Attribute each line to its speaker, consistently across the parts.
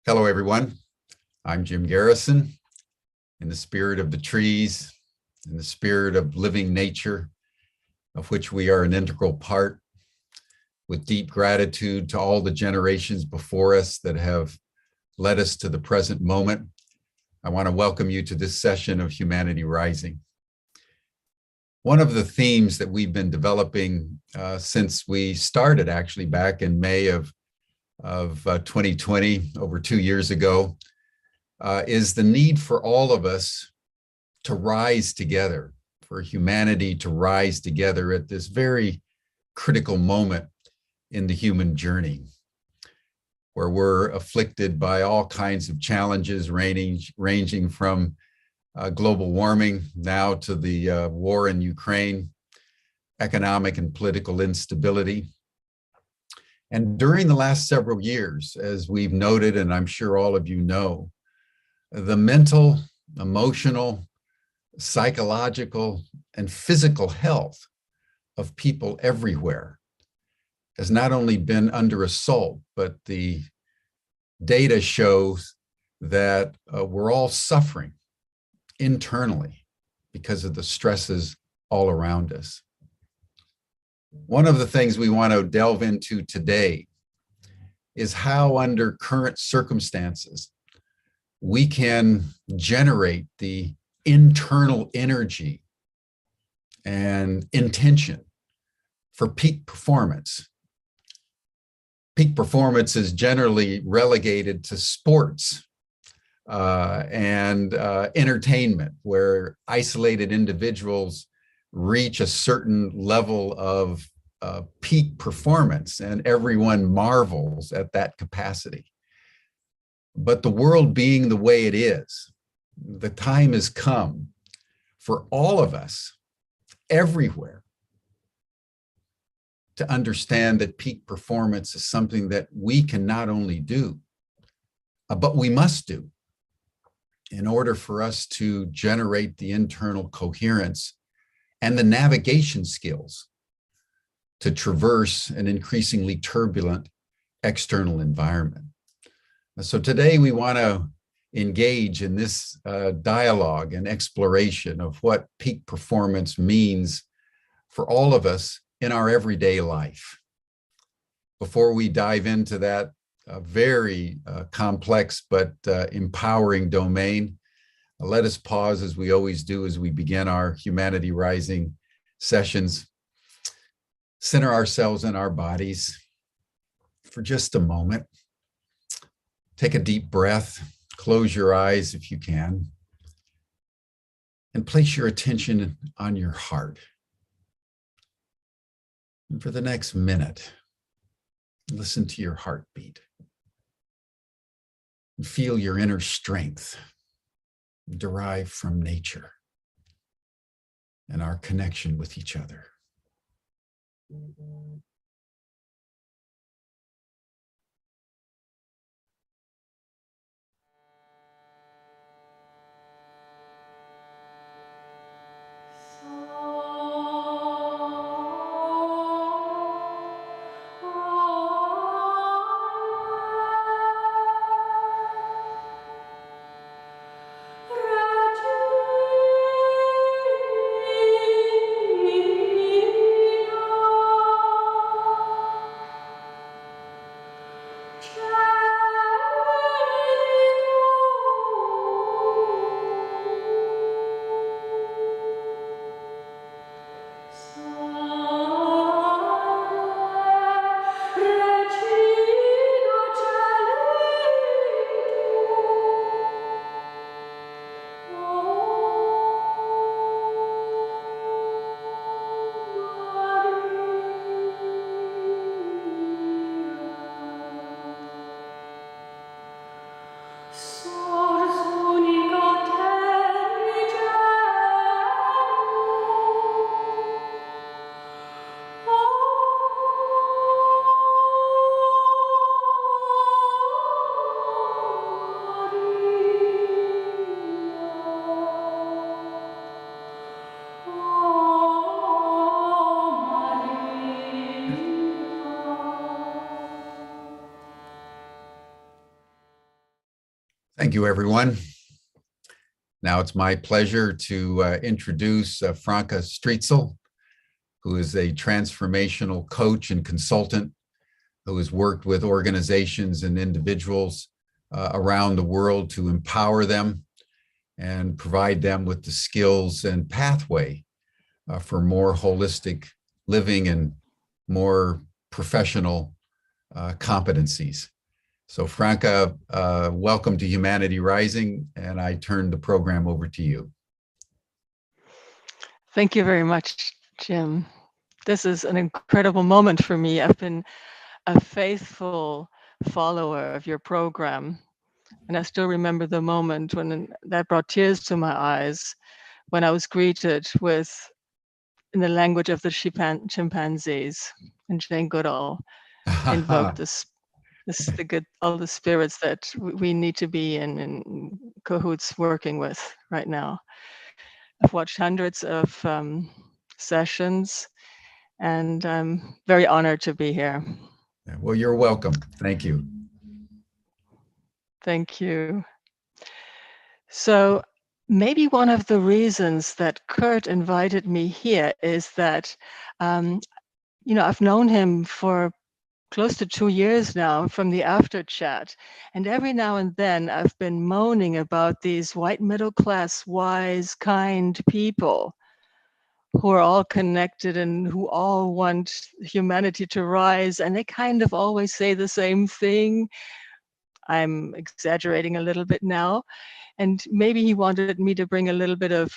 Speaker 1: Hello, everyone. I'm Jim Garrison. In the spirit of the trees, in the spirit of living nature, of which we are an integral part, with deep gratitude to all the generations before us that have led us to the present moment, I want to welcome you to this session of Humanity Rising. One of the themes that we've been developing since we started actually back in May of 2020, over 2 years ago, is the need for all of us to rise together, for humanity to rise together at this very critical moment in the human journey, where we're afflicted by all kinds of challenges ranging from global warming now to the war in Ukraine, economic and political instability. And during the last several years, as we've noted, and I'm sure all of you know, the mental, emotional, psychological, and physical health of people everywhere has not only been under assault, but the data shows that we're all suffering internally because of the stresses all around us. One of the things we want to delve into today is how, under current circumstances, we can generate the internal energy and intention for peak performance. Peak performance is generally relegated to sports and entertainment, where isolated individuals reach a certain level of peak performance and everyone marvels at that capacity. But the world being the way it is, the time has come for all of us everywhere to understand that peak performance is something that we can not only do, but we must do in order for us to generate the internal coherence and the navigation skills to traverse an increasingly turbulent external environment. So today we want to engage in this dialogue and exploration of what peak performance means for all of us in our everyday life. Before we dive into that very complex but empowering domain, let us pause, as we always do as we begin our Humanity Rising sessions. Center ourselves in our bodies for just a moment. Take a deep breath, close your eyes if you can, and place your attention on your heart. And for the next minute, listen to your heartbeat and feel your inner strength derived from nature and our connection with each other. Thank you, everyone. Now it's my pleasure to introduce Franca Streetzel, who is a transformational coach and consultant who has worked with organizations and individuals around the world to empower them and provide them with the skills and pathway for more holistic living and more professional competencies. So Franca, welcome to Humanity Rising, and I turn the program over to you.
Speaker 2: Thank you very much, Jim. This is an incredible moment for me. I've been a faithful follower of your program, and I still remember the moment when that brought tears to my eyes when I was greeted with, in the language of the chimpanzees, and Jane Goodall invoked all the spirits that we need to be in cahoots working with right now. I've watched hundreds of sessions, and I'm very honored to be here.
Speaker 1: Well, you're welcome. Thank you.
Speaker 2: Thank you. So maybe one of the reasons that Kurt invited me here is that, I've known him for close to 2 years now from the after chat. And every now and then I've been moaning about these white middle class, wise, kind people who are all connected and who all want humanity to rise. And they kind of always say the same thing. I'm exaggerating a little bit now. And maybe he wanted me to bring a little bit of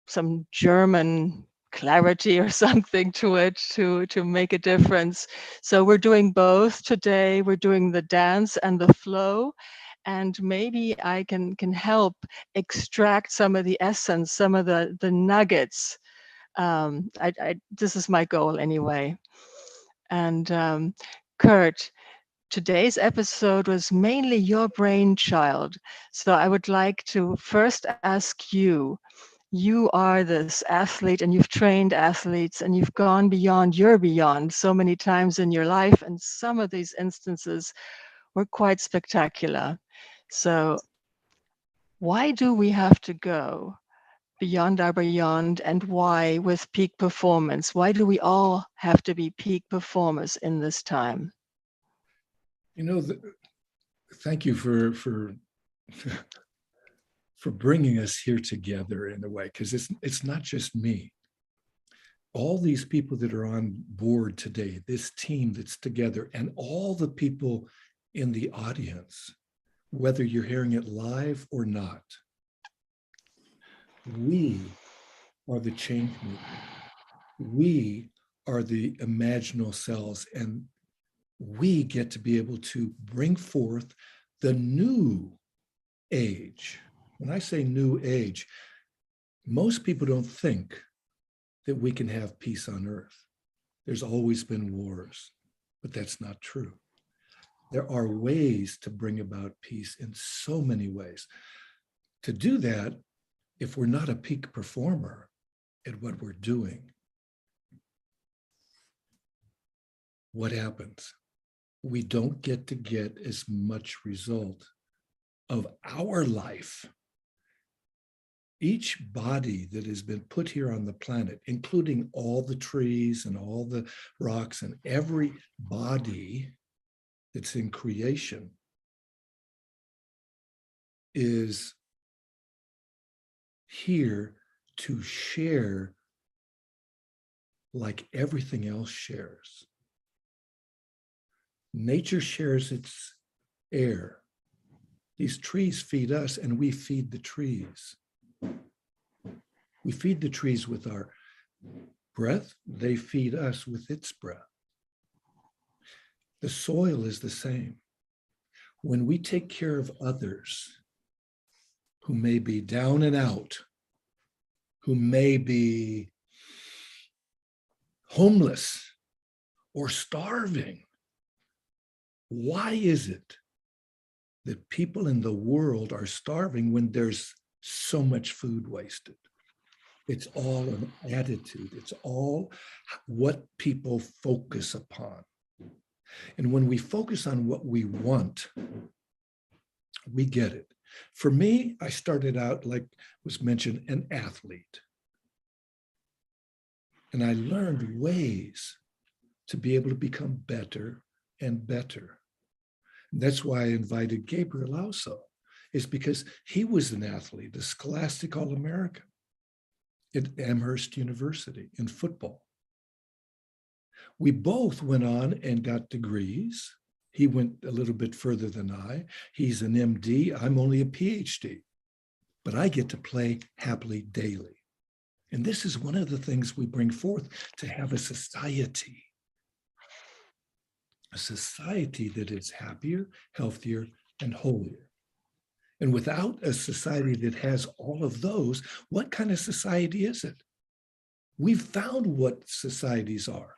Speaker 2: some German clarity or something to it to make a difference. So we're doing both today. We're doing the dance and the flow, and maybe I can help extract some of the essence, some of the nuggets. This is my goal anyway. And Kurt, today's episode was mainly your brainchild. So I would like to first ask you. You are this athlete, and you've trained athletes, and you've gone beyond your beyond so many times in your life, and some of these instances were quite spectacular. So why do we have to go beyond our beyond, and why with peak performance? Why do we all have to be peak performers in this time?
Speaker 3: Thank you for bringing us here together in a way, because it's not just me. All these people that are on board today, this team that's together, and all the people in the audience, whether you're hearing it live or not, we are the change movement. We are the imaginal cells, and we get to be able to bring forth the new age. When I say new age, most people don't think that we can have peace on earth. There's always been wars, but that's not true. There are ways to bring about peace in so many ways. To do that, if we're not a peak performer at what we're doing, what happens? We don't get as much result of our life. Each body that has been put here on the planet, including all the trees and all the rocks and every body that's in creation, is here to share like everything else shares. Nature shares its air. These trees feed us, and we feed the trees. We feed the trees with our breath. They feed us with its breath. The soil is the same. When we take care of others who may be down and out, who may be homeless or starving, why is it that people in the world are starving when there's so much food wasted? It's all an attitude. It's all what people focus upon. And when we focus on what we want, we get it. For me, I started out, like was mentioned, an athlete. And I learned ways to be able to become better and better. And that's why I invited Gabriel also, is because he was an athlete, a scholastic All-American at Amherst University in football. We both went on and got degrees. He went a little bit further than I. He's an MD. I'm only a PhD. But I get to play happily daily. And this is one of the things we bring forth, to have a society that is happier, healthier, and holier. And without a society that has all of those, what kind of society is it? We've found what societies are.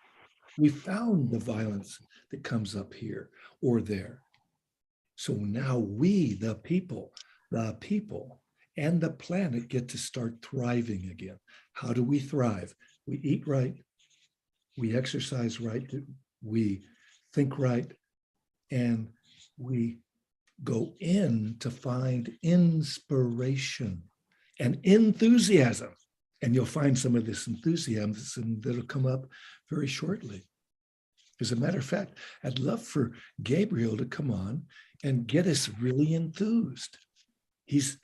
Speaker 3: We found the violence that comes up here or there. So now we, the people and the planet get to start thriving again. How do we thrive? We eat right, we exercise right, we think right, and we go in to find inspiration and enthusiasm. And you'll find some of this enthusiasm that'll come up very shortly. As a matter of fact, I'd love for Gabriel to come on and get us really enthused. He's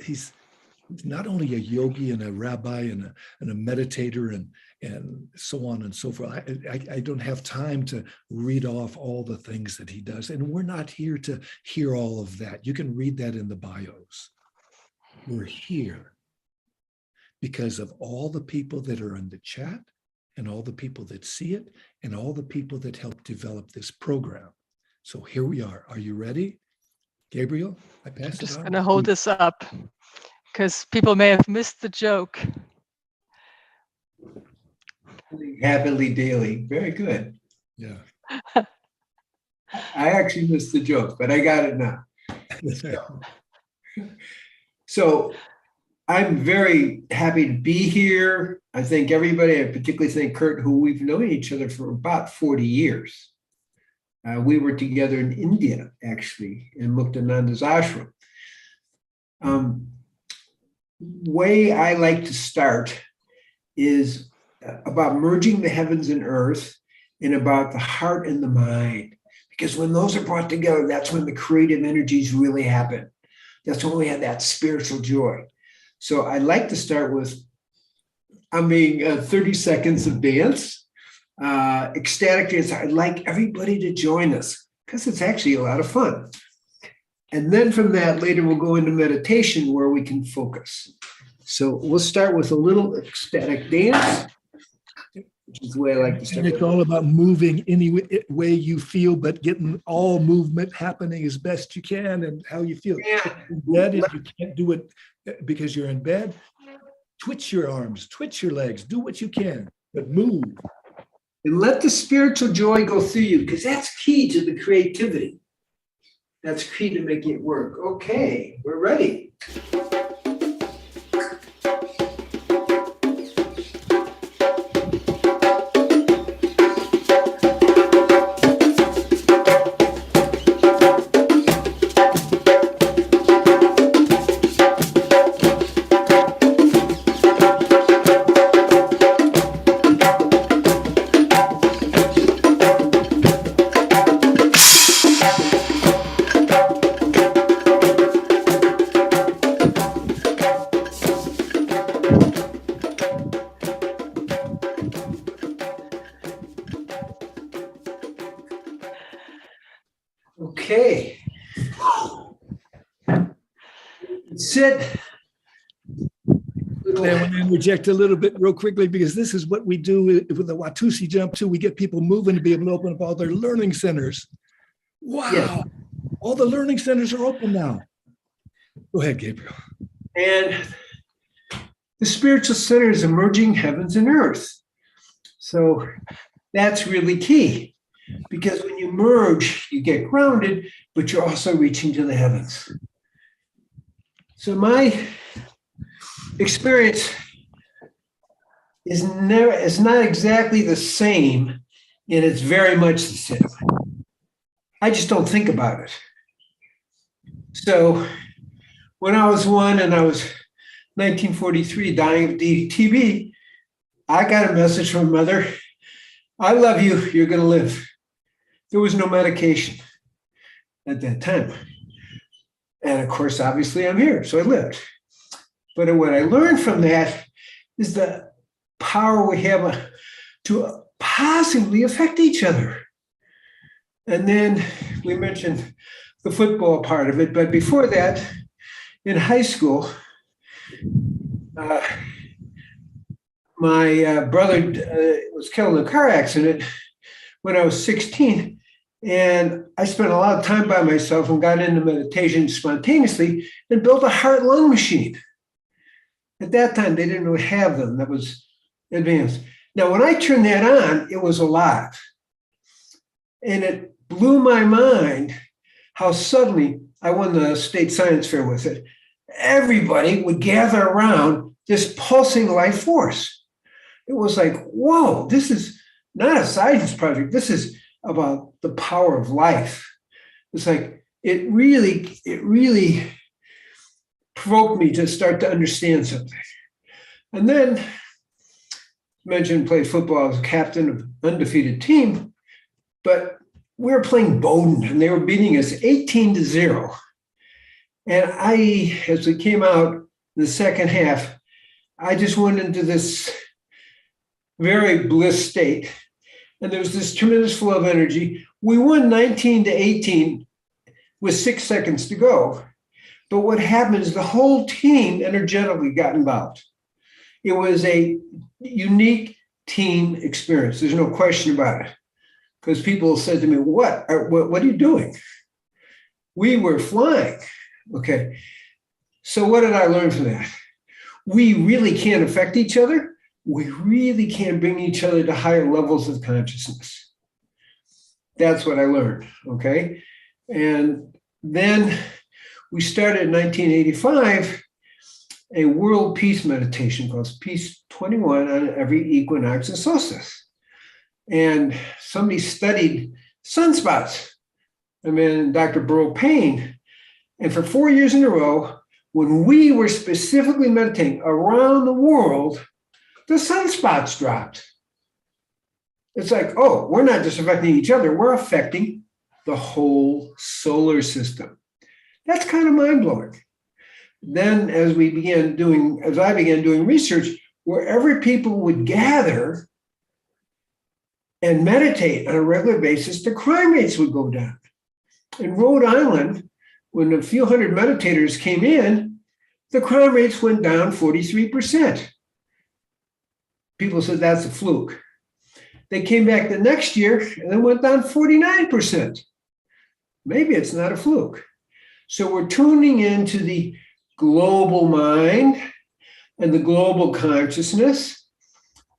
Speaker 3: not only a yogi and a rabbi and a meditator and so on and so forth. I don't have time to read off all the things that he does. And we're not here to hear all of that. You can read that in the bios. We're here because of all the people that are in the chat and all the people that see it and all the people that help develop this program. So here we are. Are you ready? Gabriel, I pass it on.
Speaker 2: I'm just going to hold this up because people may have missed the joke.
Speaker 4: Happily daily. Very good.
Speaker 3: Yeah.
Speaker 4: I actually missed the joke, but I got it now. So I'm very happy to be here. I thank everybody. I particularly thank Kurt, who we've known each other for about 40 years. We were together in India, actually, in Muktananda's ashram. Way I like to start is about merging the heavens and earth and about the heart and the mind. Because when those are brought together, that's when the creative energies really happen. That's when we have that spiritual joy. So I'd like to start with, 30 seconds of dance, ecstatic dance. I'd like everybody to join us because it's actually a lot of fun. And then from that, later we'll go into meditation where we can focus. So we'll start with a little ecstatic dance, which is the way I like to start.
Speaker 3: And it's all about moving any way you feel, but getting all movement happening as best you can and how you feel.
Speaker 4: Yeah.
Speaker 3: In bed, if you can't do it because you're in bed, twitch your arms, twitch your legs, do what you can, but move.
Speaker 4: And let the spiritual joy go through you, because that's key to the creativity. That's key to making it work. Okay, we're ready. Okay. Sit.
Speaker 3: I want to interject a little bit real quickly, because this is what we do with the Watusi jump too. We get people moving to be able to open up all their learning centers. Wow. Yeah. All the learning centers are open now. Go ahead, Gabriel.
Speaker 4: And the spiritual center is emerging heavens and earth. So that's really key, because when you merge, you get grounded, but you're also reaching to the heavens. So my experience is not exactly the same, and it's very much the same. I just don't think about it. So when I was 1 and I was 1943 dying of TB, I got a message from mother. I love you. You're going to live. There was no medication at that time. And of course, obviously, I'm here. So I lived. But what I learned from that is the power we have to positively affect each other. And then we mentioned the football part of it. But before that, in high school, my brother was killed in a car accident when I was 16. And I spent a lot of time by myself and got into meditation spontaneously and built a heart-lung machine. At that time, they didn't really have them. That was advanced. Now, when I turned that on, it was alive. And it blew my mind how suddenly I won the state science fair with it. Everybody would gather around this pulsing life force. It was like, whoa, this is not a science project. This is about the power of life. It's like, it really provoked me to start to understand something. And then, mentioned played football as captain of an undefeated team, but we were playing Bowdoin and they were beating us 18-0. And as we came out in the second half, I just went into this very bliss state. And there was this tremendous flow of energy. We won 19-18 with 6 seconds to go. But what happened is the whole team energetically got involved. It was a unique team experience. There's no question about it. Because people said to me, what are you doing? We were flying. Okay. So what did I learn from that? We really can affect each other. We really can bring each other to higher levels of consciousness. That's what I learned. Okay. And then we started in 1985 a world peace meditation called Peace 21 on every equinox and solstice. And somebody studied sunspots. I mean, Dr. Burrow Payne. And for 4 years in a row, when we were specifically meditating around the world, the sunspots dropped. It's like, oh, we're not just affecting each other, we're affecting the whole solar system. That's kind of mind-blowing. Then as I began doing research, wherever people would gather and meditate on a regular basis, the crime rates would go down. In Rhode Island, when a few hundred meditators came in, the crime rates went down 43%. People said that's a fluke. They came back the next year and it went down 49%. Maybe it's not a fluke. So we're tuning into the global mind and the global consciousness.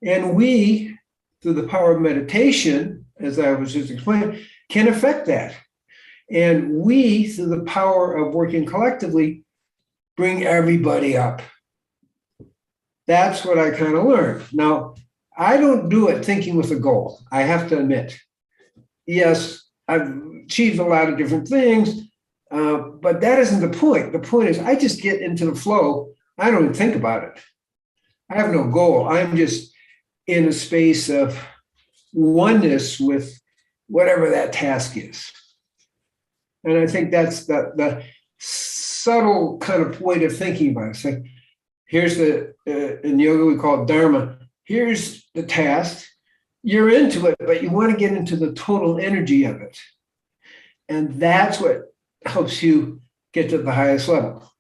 Speaker 4: And we, through the power of meditation, as I was just explaining, can affect that. And we, through the power of working collectively, bring everybody up. That's what I kind of learned. Now, I don't do it thinking with a goal, I have to admit. Yes, I've achieved a lot of different things, but that isn't the point. The point is I just get into the flow. I don't even think about it. I have no goal. I'm just in a space of oneness with whatever that task is. And I think that's the subtle kind of way of thinking about it. It's like, here's in yoga, we call it dharma. Here's the task. You're into it, but you want to get into the total energy of it. And that's what helps you get to the highest level.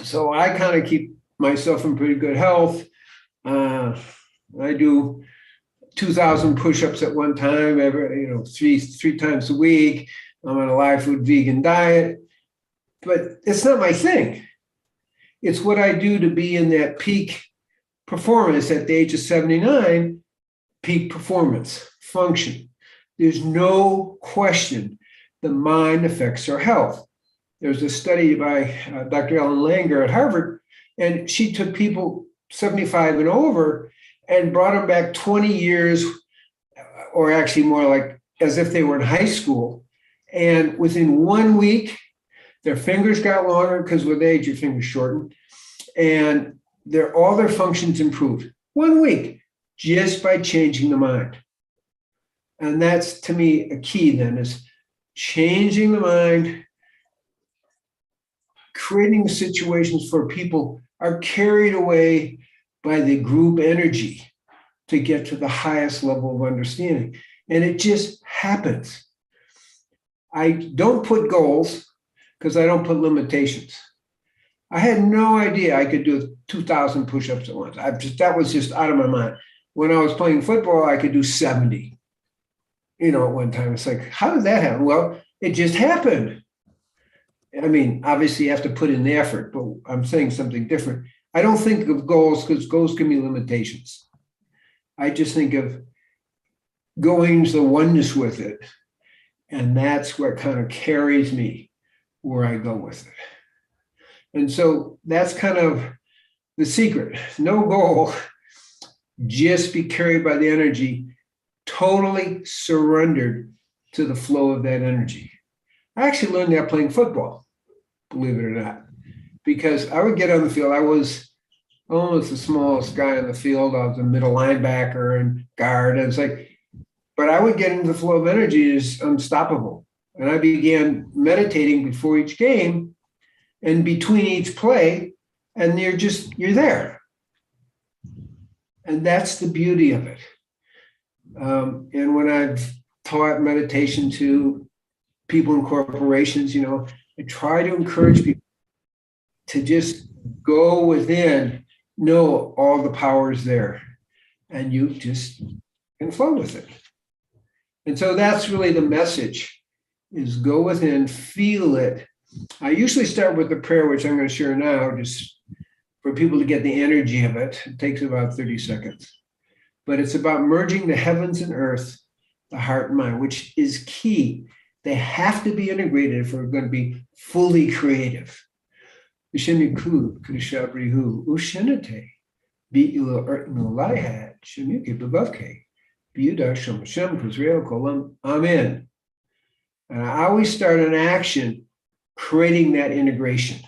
Speaker 4: So I kind of keep myself in pretty good health. I do 2,000 push-ups at one time, three times a week. I'm on a live food vegan diet, but it's not my thing. It's what I do to be in that peak performance at the age of 79, peak performance, function. There's no question the mind affects our health. There's a study by Dr. Ellen Langer at Harvard, and she took people 75 and over and brought them back 20 years, or actually more like as if they were in high school. And within 1 week, Their fingers got longer because with age, your fingers shorten. And all their functions improved 1 week just by changing the mind. And that's, to me, a key then, is changing the mind, creating situations where people are carried away by the group energy to get to the highest level of understanding. And it just happens. I don't put goals because I don't put limitations. I had no idea I could do 2,000 push-ups at once. That was just out of my mind. When I was playing football, I could do 70, at one time. It's like, how did that happen? Well, it just happened. I mean, obviously you have to put in the effort, but I'm saying something different. I don't think of goals because goals can be limitations. I just think of going to the oneness with it. And that's what kind of carries me where I go with it. And so that's kind of the secret. No goal, just be carried by the energy, totally surrendered to the flow of that energy. I actually learned that playing football, believe it or not, because I would get on the field. I was almost the smallest guy on the field. I was a middle linebacker and guard. And it's like, but I would get into the flow of energy is unstoppable. And I began meditating before each game and between each play, and you're there. And that's the beauty of it. And when I've taught meditation to people in corporations, I try to encourage people to just go within, know all the power is there, and you just can flow with it. And so that's really the message, is go within, feel it. I usually start with the prayer, which I'm going to share now, just for people to get the energy of it. It takes about 30 seconds. But it's about merging the heavens and earth, the heart and mind, which is key. They have to be integrated if we're going to be fully creative. Ushiniku, Krishabrihu, Ushinate, Bi'ila Ertno Laihat, Shimuki Babavke, Biuda Shem Kuzreo Kolam, Amen. And I always start an action creating that integration.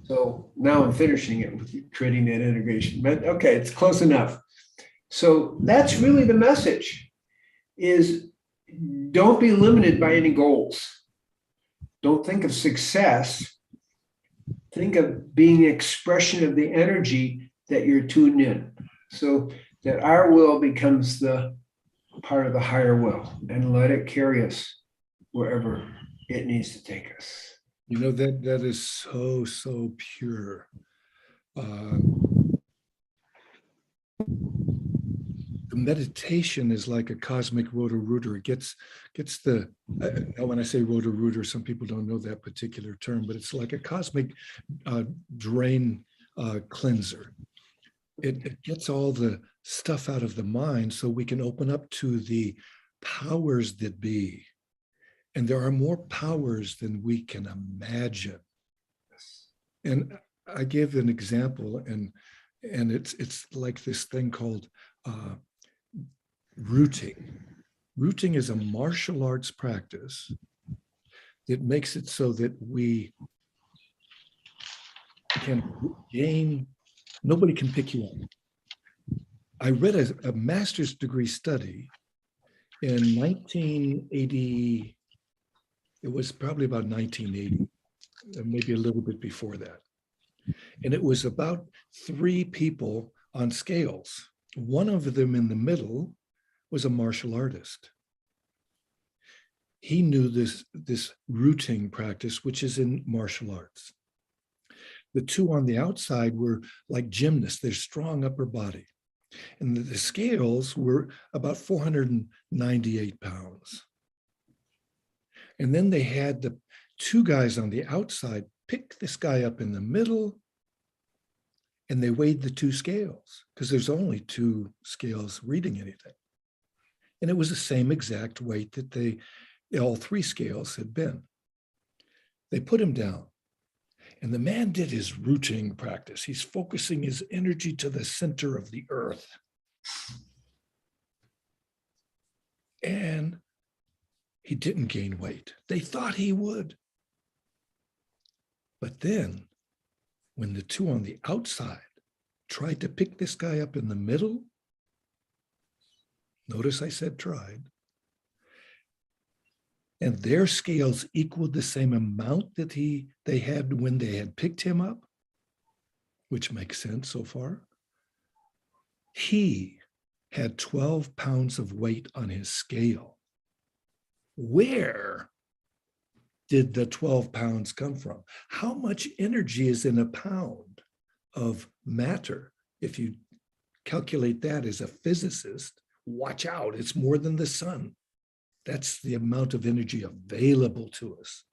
Speaker 4: So now I'm finishing it with creating that integration. But okay, it's close enough. So that's really the message, is don't be limited by any goals. Don't think of success. Think of being an expression of the energy that you're tuned in, so that our will becomes the part of the higher will, and let it carry us wherever it needs to take us.
Speaker 3: That is so pure. The meditation is like a cosmic rotor-rooter. It gets the, now when I say rotor-rooter, some people don't know that particular term, but it's like a cosmic drain cleanser. It gets all the stuff out of the mind so we can open up to the powers that be. And there are more powers than we can imagine. And I give an example, and it's like this thing called rooting. Rooting is a martial arts practice. It makes it so that we can gain, nobody can pick you up. I read a master's degree study in 1980. It was probably about 1980, maybe a little bit before that. And it was about 3 people on scales. One of them in the middle was a martial artist. He knew this rooting practice, which is in martial arts. The 2 on the outside were like gymnasts. They're strong upper body. And the scales were about 498 pounds. And then they had the 2 guys on the outside pick this guy up in the middle, and they weighed the 2 scales, because there's only 2 scales reading anything. And it was the same exact weight that all 3 scales had been. They put him down, and the man did his rooting practice. He's focusing his energy to the center of the earth. And He didn't gain weight. They thought he would. But then, when the two on the outside tried to pick this guy up in the middle, notice I said tried, and their scales equaled the same amount that they had when they had picked him up, which makes sense so far. He had 12 pounds of weight on his scale. Where did the 12 pounds come from? How much energy is in a pound of matter? If you calculate that as a physicist, watch out, it's more than the sun. That's the amount of energy available to us.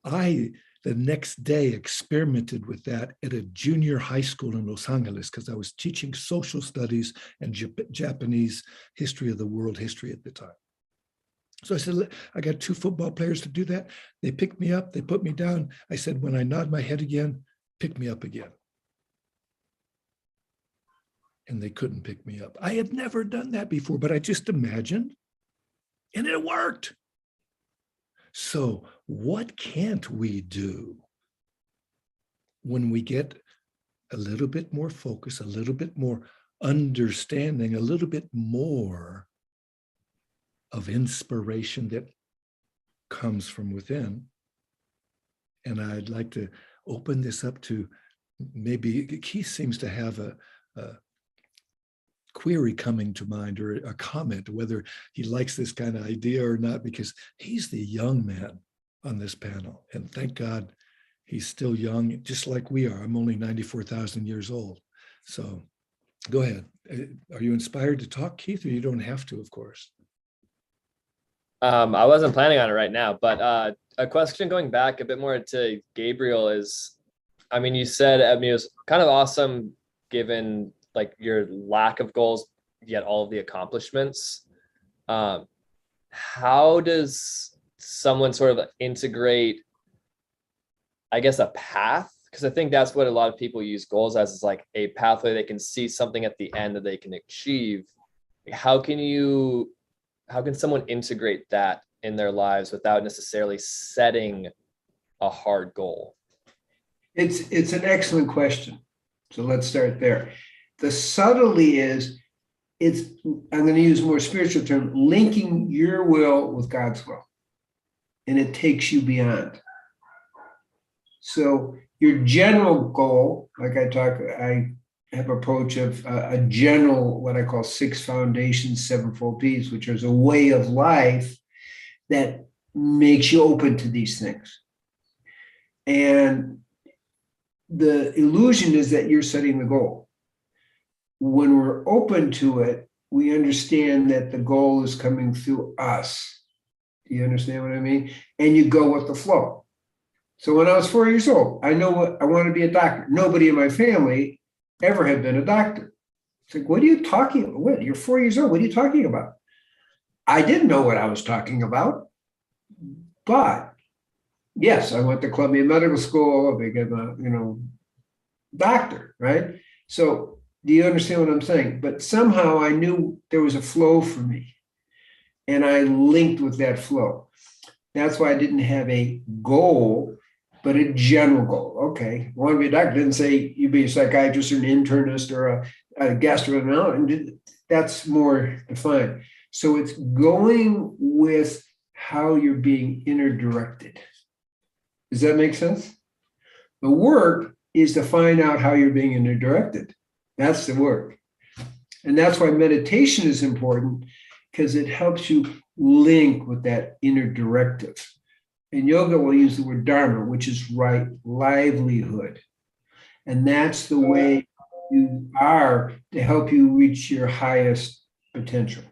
Speaker 3: I, the next day, experimented with that at a junior high school in Los Angeles because I was teaching social studies and Japanese history of the world history at the time. So I said, I got 2 football players to do that. They picked me up, they put me down. I said, when I nod my head again, pick me up again. And they couldn't pick me up. I had never done that before, but I just imagined, and it worked. So what can't we do when we get a little bit more focus, a little bit more understanding, a little bit more of inspiration that comes from within? And I'd like to open this up to, maybe Keith seems to have a query coming to mind, or a comment, whether he likes this kind of idea or not, because he's the young man on this panel. And thank God he's still young, just like we are. I'm only 94,000 years old. So go ahead. Are you inspired to talk, Keith, or you don't have to, of course?
Speaker 5: I wasn't planning on it right now, but a question going back a bit more to Gabriel is, I mean, you said, I mean, it was kind of awesome given like your lack of goals, yet all of the accomplishments. How does someone sort of integrate, I guess, a path? Because I think that's what a lot of people use goals as, is like a pathway they can see something at the end that they can achieve. How can someone integrate that in their lives without necessarily setting a hard goal?
Speaker 4: It's an excellent question. So let's start there. The subtlety is, I'm going to use a more spiritual term, linking your will with God's will. And it takes you beyond. So your general goal, like I have approach of a general, what I call 6 foundations, 7-fold P's, which is a way of life that makes you open to these things. And the illusion is that you're setting the goal. When we're open to it, we understand that the goal is coming through us. Do you understand what I mean? And you go with the flow. So when I was 4 years old, I know what I want to be a doctor. Nobody in my family ever had been a doctor. It's like, what are you talking about? What? You're 4 years old. What are you talking about? I didn't know what I was talking about. But yes, I went to Columbia Medical School. I became a, doctor, right? So do you understand what I'm saying? But somehow I knew there was a flow for me, and I linked with that flow. That's why I didn't have a goal, but a general goal. Okay, I want to be a doctor. Didn't say you be a psychiatrist or an internist or a gastroenterologist. That's more defined. So it's going with how you're being inner directed. Does that make sense? The work is to find out how you're being inner directed. That's the work. And that's why meditation is important, because it helps you link with that inner directive. And yoga will use the word dharma, which is right livelihood. And that's the way you are to help you reach your highest potential.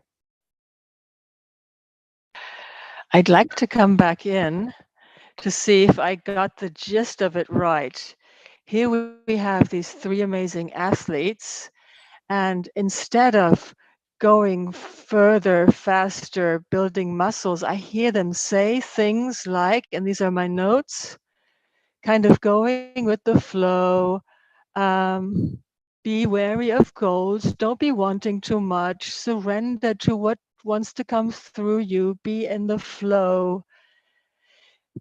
Speaker 2: I'd like to come back in to see if I got the gist of it right. Here we have these 3 amazing athletes, and instead of going further, faster, building muscles, I hear them say things like, and these are my notes, kind of going with the flow, be wary of goals, don't be wanting too much, surrender to what wants to come through you, be in the flow,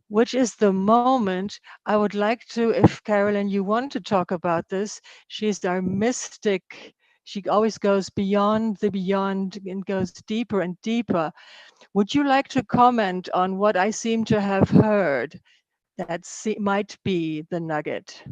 Speaker 2: which is the moment. I would like to, if Carolyn, you want to talk about this, she's our mystic. She always goes beyond the beyond and goes deeper and deeper. Would you like to comment on what I seem to have heard that might be the nugget?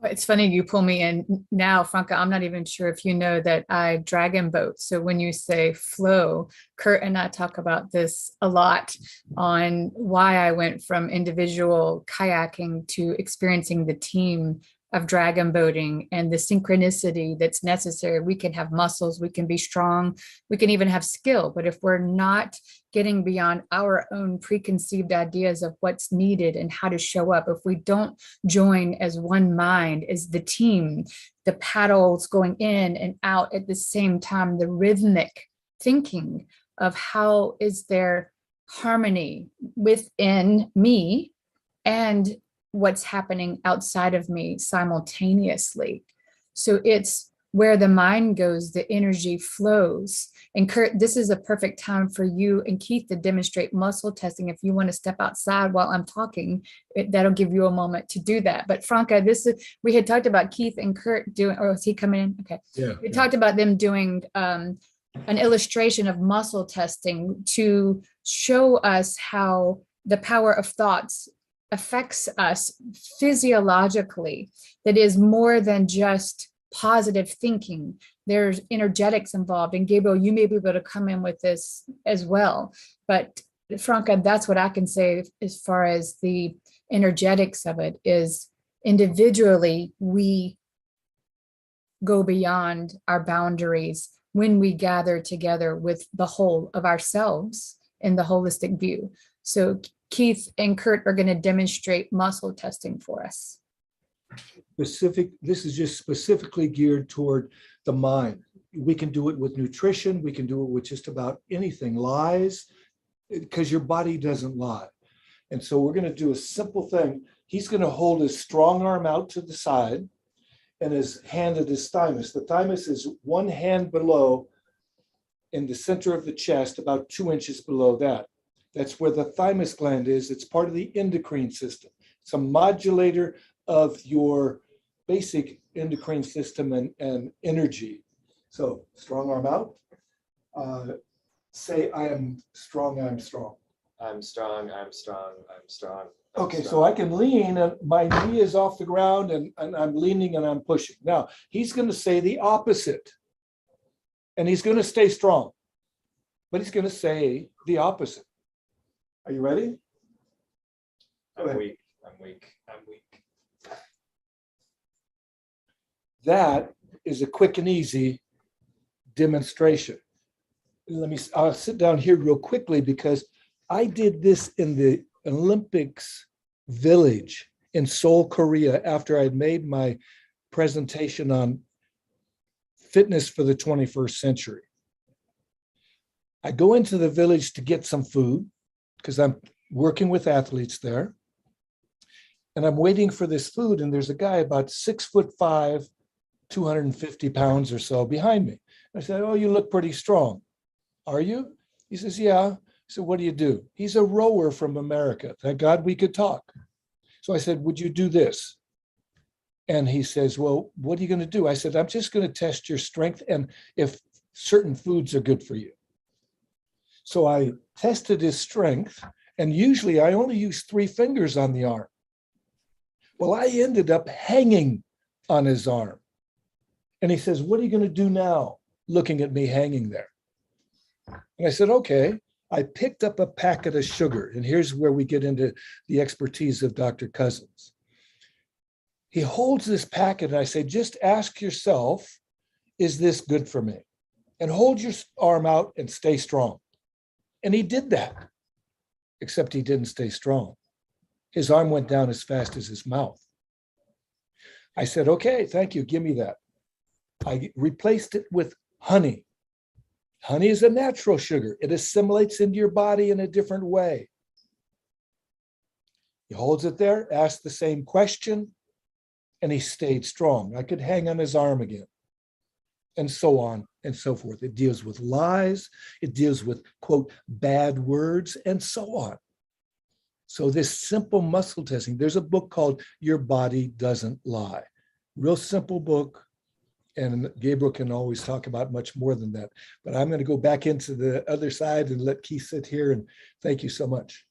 Speaker 6: It's funny you pull me in now, Franca. I'm not even sure if you know that I dragon boat. So when you say flow, Kurt and I talk about this a lot on why I went from individual kayaking to experiencing the team of dragon boating and the synchronicity that's necessary. We can have muscles, we can be strong, we can even have skill, but if we're not getting beyond our own preconceived ideas of what's needed and how to show up, if we don't join as one mind, as the team, the paddles going in and out at the same time, the rhythmic thinking of how is there harmony within me and what's happening outside of me simultaneously. So it's where the mind goes, the energy flows. And Kurt, this is a perfect time for you and Keith to demonstrate muscle testing. If you want to step outside while I'm talking, that'll give you a moment to do that. But Franca, we had talked about Keith and Kurt doing, or is he coming in? Okay.
Speaker 3: Yeah.
Speaker 6: We talked about them doing an illustration of muscle testing to show us how the power of thoughts affects us physiologically. That is more than just positive thinking. There's energetics involved. And Gabriel, you may be able to come in with this as well. But Franca, that's what I can say as far as the energetics of it is individually, we go beyond our boundaries when we gather together with the whole of ourselves in the holistic view. So Keith and Kurt are going to demonstrate muscle testing for us.
Speaker 3: This is just specifically geared toward the mind. We can do it with nutrition. We can do it with just about anything. Lies, because your body doesn't lie. And so we're going to do a simple thing. He's going to hold his strong arm out to the side and his hand at his thymus. The thymus is one hand below in the center of the chest, about 2 inches below that. That's where the thymus gland is. It's part of the endocrine system. It's a modulator of your basic endocrine system and energy. So strong arm out. Say, I am strong, I'm strong.
Speaker 5: I'm strong, I'm strong, I'm strong.
Speaker 3: Okay, so I can lean and my knee is off the ground and I'm leaning and I'm pushing. Now, he's going to say the opposite. And he's going to stay strong. But he's going to say the opposite. Are you ready?
Speaker 5: I'm weak, I'm weak, I'm weak.
Speaker 3: That is a quick and easy demonstration. I'll sit down here real quickly because I did this in the Olympics village in Seoul, Korea, after I'd made my presentation on fitness for the 21st century. I go into the village to get some food because I'm working with athletes there. And I'm waiting for this food. And there's a guy about 6'5", 250 pounds or so behind me. I said, oh, you look pretty strong. Are you? He says, yeah. I said, what do you do? He's a rower from America. Thank God we could talk. So I said, would you do this? And he says, well, what are you going to do? I said, I'm just going to test your strength and if certain foods are good for you. So I tested his strength, and usually I only use 3 fingers on the arm. Well, I ended up hanging on his arm. And he says, what are you going to do now? Looking at me hanging there. And I said, okay. I picked up a packet of sugar. And here's where we get into the expertise of Dr. Cousins. He holds this packet and I say, just ask yourself, is this good for me? And hold your arm out and stay strong. And he did that, except he didn't stay strong. His arm went down as fast as his mouth. I said, okay, thank you, give me that. I replaced it with honey. Honey is a natural sugar. It assimilates into your body in a different way. He holds it there, asked the same question, and he stayed strong. I could hang on his arm again, and so on and so forth. It deals with lies. It deals with, quote, bad words, and so on. So this simple muscle testing, there's a book called Your Body Doesn't Lie. Real simple book. And Gabriel can always talk about much more than that. But I'm going to go back into the other side and let Keith sit here. And thank you so much.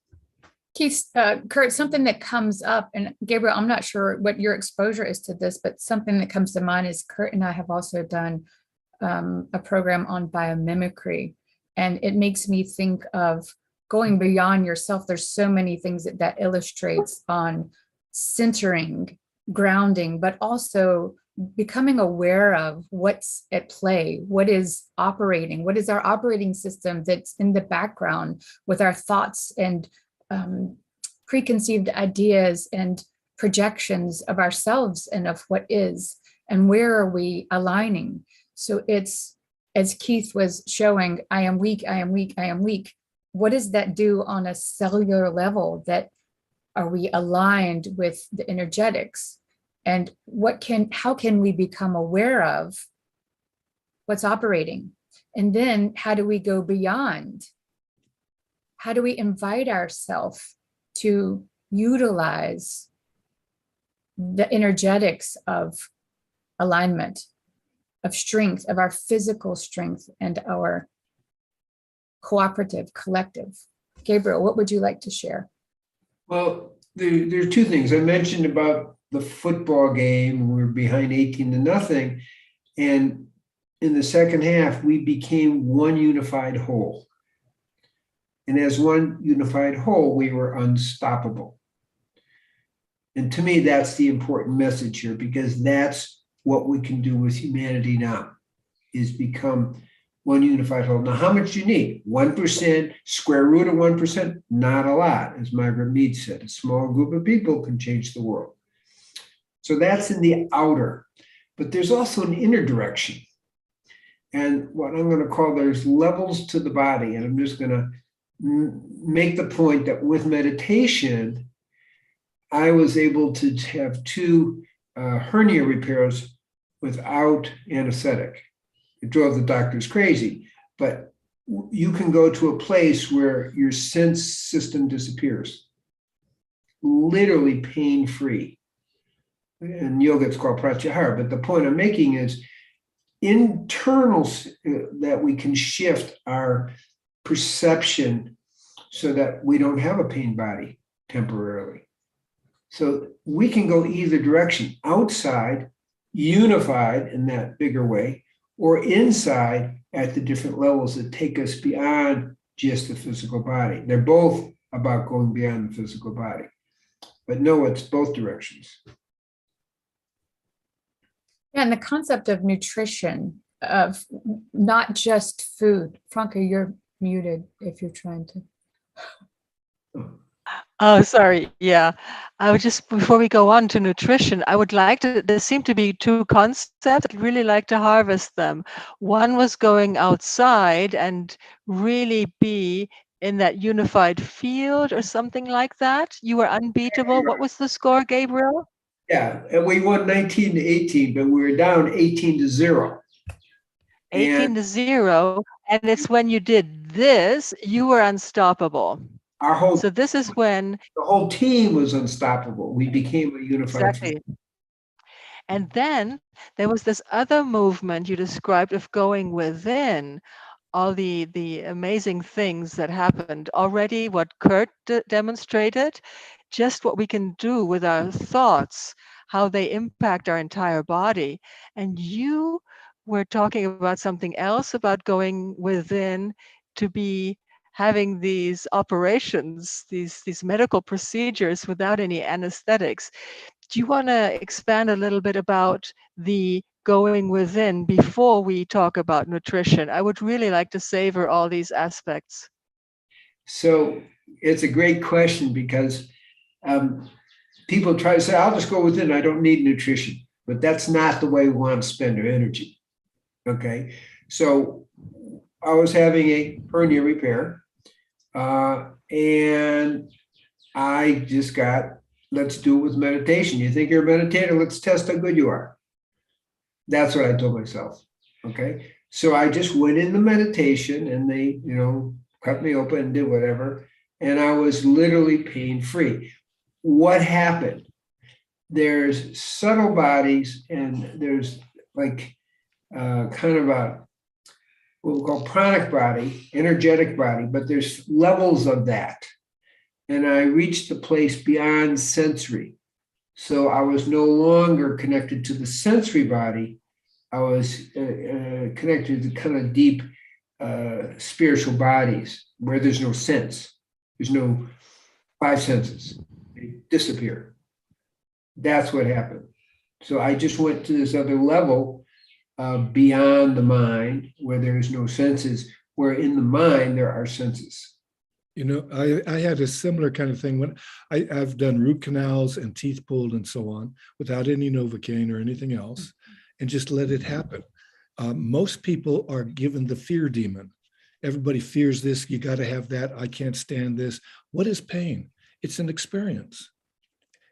Speaker 6: Keith, Kurt, something that comes up, and Gabriel, I'm not sure what your exposure is to this, but something that comes to mind is Kurt and I have also done a program on biomimicry. And it makes me think of going beyond yourself. There's so many things that illustrates on centering, grounding, but also becoming aware of what's at play, what is operating, what is our operating system that's in the background with our thoughts and preconceived ideas and projections of ourselves and of what is, and where are we aligning. So it's, as Keith was showing, I am weak, I am weak, I am weak. What does that do on a cellular level? That are we aligned with the energetics? And how can we become aware of what's operating? And then how do we go beyond? How do we invite ourselves to utilize the energetics of alignment, of strength, of our physical strength and our cooperative, collective? Gabriel, what would you like to share?
Speaker 4: Well, there are two things. I mentioned about the football game. We were behind 18-0. And in the second half, we became one unified whole. And as one unified whole, we were unstoppable. And to me, that's the important message here, because that's what we can do with humanity now, is become one unified whole. Now, how much do you need? 1%, square root of 1%? Not a lot, as Margaret Mead said. A small group of people can change the world. So that's in the outer. But there's also an inner direction. And what I'm going to call, there's levels to the body. And I'm just going to make the point that with meditation, I was able to have 2 hernia repairs without anesthetic. It drove the doctors crazy, but you can go to a place where your sense system disappears, literally pain-free. And yoga, it's called pratyahara. But the point I'm making is internals that we can shift our perception so that we don't have a pain body temporarily. So we can go either direction, outside, unified in that bigger way, or inside at the different levels that take us beyond just the physical body. They're both about going beyond the physical body. But no, it's both directions.
Speaker 6: Yeah, and the concept of nutrition, of not just food. Franca, you're muted if you're trying to.
Speaker 2: Oh, sorry. Yeah. I would just, before we go on to nutrition, I would like to, there seem to be 2 concepts. I'd really like to harvest them. One was going outside and really be in that unified field or something like that. You were unbeatable. What was the score, Gabriel?
Speaker 4: Yeah, and we won 19-18, but we were down 18-0.
Speaker 2: 18-0. And it's when you did this, you were unstoppable. So this is when
Speaker 4: the whole team was unstoppable. We became a unified team.
Speaker 2: And then there was this other movement you described of going within, all the amazing things that happened already, what Kurt demonstrated, just what we can do with our thoughts, how they impact our entire body. And you were talking about something else, about going within to be having these operations, these medical procedures without any anesthetics. Do you want to expand a little bit about the going within before we talk about nutrition? I would really like to savor all these aspects.
Speaker 4: So it's a great question, because people try to say, I'll just go within, I don't need nutrition. But that's not the way we want to spend our energy. Okay. So I was having a hernia repair. And I just got, let's do it with meditation. You think you're a meditator? Let's test how good you are. That's what I told myself. Okay. So I just went in the meditation and they, cut me open and did whatever. And I was literally pain-free. What happened? There's subtle bodies and there's like kind of a what we call pranic body, energetic body, but there's levels of that. And I reached the place beyond sensory. So I was no longer connected to the sensory body. I was connected to kind of deep spiritual bodies where there's no sense. There's no five senses. They disappear. That's what happened. So I just went to this other level beyond the mind where there is no senses, where in the mind there are senses.
Speaker 3: I had a similar kind of thing when I've done root canals and teeth pulled and so on without any Novocaine or anything else, and just let it happen. Most people are given the fear demon. Everybody fears this. You got to have that. I can't stand this. What is pain? It's an experience.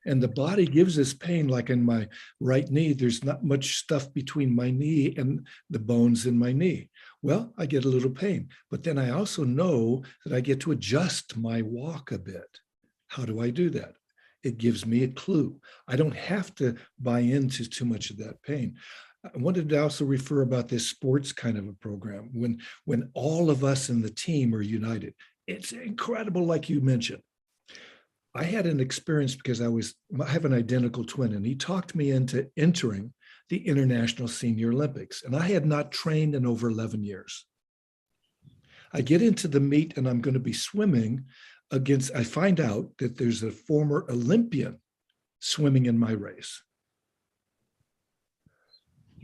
Speaker 3: And the body gives us pain, like in my right knee, there's not much stuff between my knee and the bones in my knee. Well, I get a little pain, but then I also know that I get to adjust my walk a bit. How do I do that? It gives me a clue. I don't have to buy into too much of that pain. I wanted to also refer about this sports kind of a program when all of us in the team are united. It's incredible, like you mentioned. I had an experience because I have an identical twin, and he talked me into entering the International Senior Olympics. And I had not trained in over 11 years. I get into the meet and I'm going to be swimming against, I find out that there's a former Olympian swimming in my race.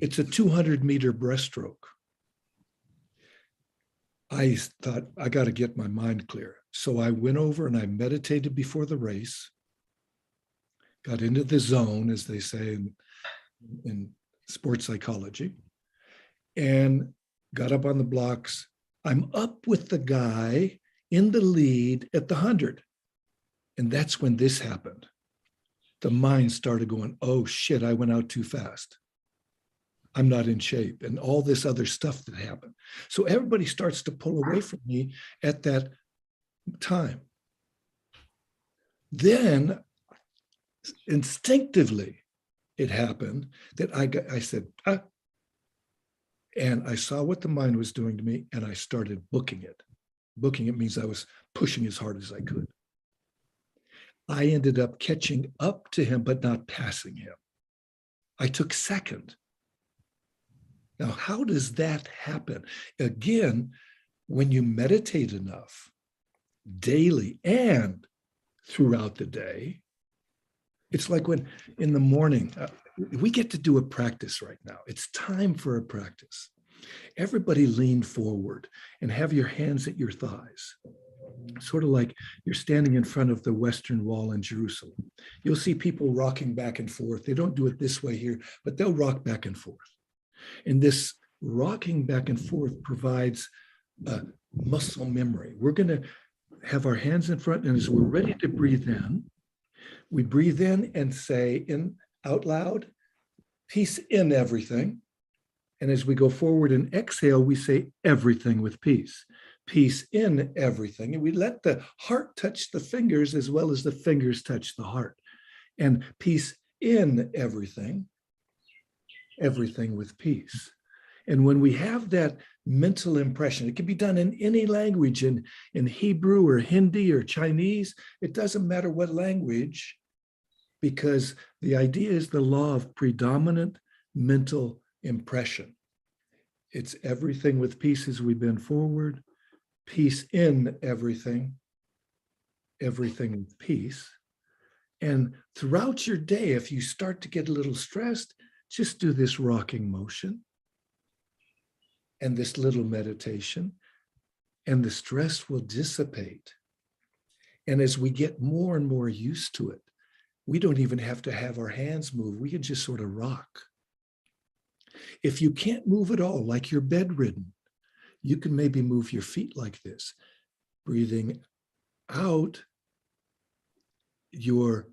Speaker 3: It's a 200-meter breaststroke. I thought, I got to get my mind clear. So I went over and I meditated before the race, got into the zone, as they say in sports psychology, and got up on the blocks. I'm up with the guy in the lead at the 100. And that's when this happened. The mind started going, oh shit, I went out too fast. I'm not in shape, and all this other stuff that happened. So everybody starts to pull away from me at that time. Then instinctively it happened that I said, and I saw what the mind was doing to me, and I started booking it. Booking it means I was pushing as hard as I could. I ended up catching up to him, but not passing him. I took second. Now, how does that happen? Again, when you meditate enough, daily and throughout the day, it's like when in the morning, we get to do a practice right now. It's time for a practice. Everybody lean forward and have your hands at your thighs. Sort of like you're standing in front of the Western Wall in Jerusalem. You'll see people rocking back and forth. They don't do it this way here, but they'll rock back and forth. And this rocking back and forth provides muscle memory. We're going to have our hands in front, and as we're ready to breathe in, we breathe in and say out loud, peace in everything. And as we go forward and exhale, we say everything with peace. Peace in everything. And we let the heart touch the fingers as well as the fingers touch the heart. And peace in everything, everything with peace. And when we have that mental impression, it can be done in any language, in Hebrew or Hindi or Chinese. It doesn't matter what language, because the idea is the law of predominant mental impression. It's everything with peace as we bend forward, peace in everything, everything with peace. And throughout your day, if you start to get a little stressed, just do this rocking motion and this little meditation, and the stress will dissipate. And as we get more and more used to it, we don't even have to have our hands move. We can just sort of rock. If you can't move at all, like you're bedridden, you can maybe move your feet like this, breathing out your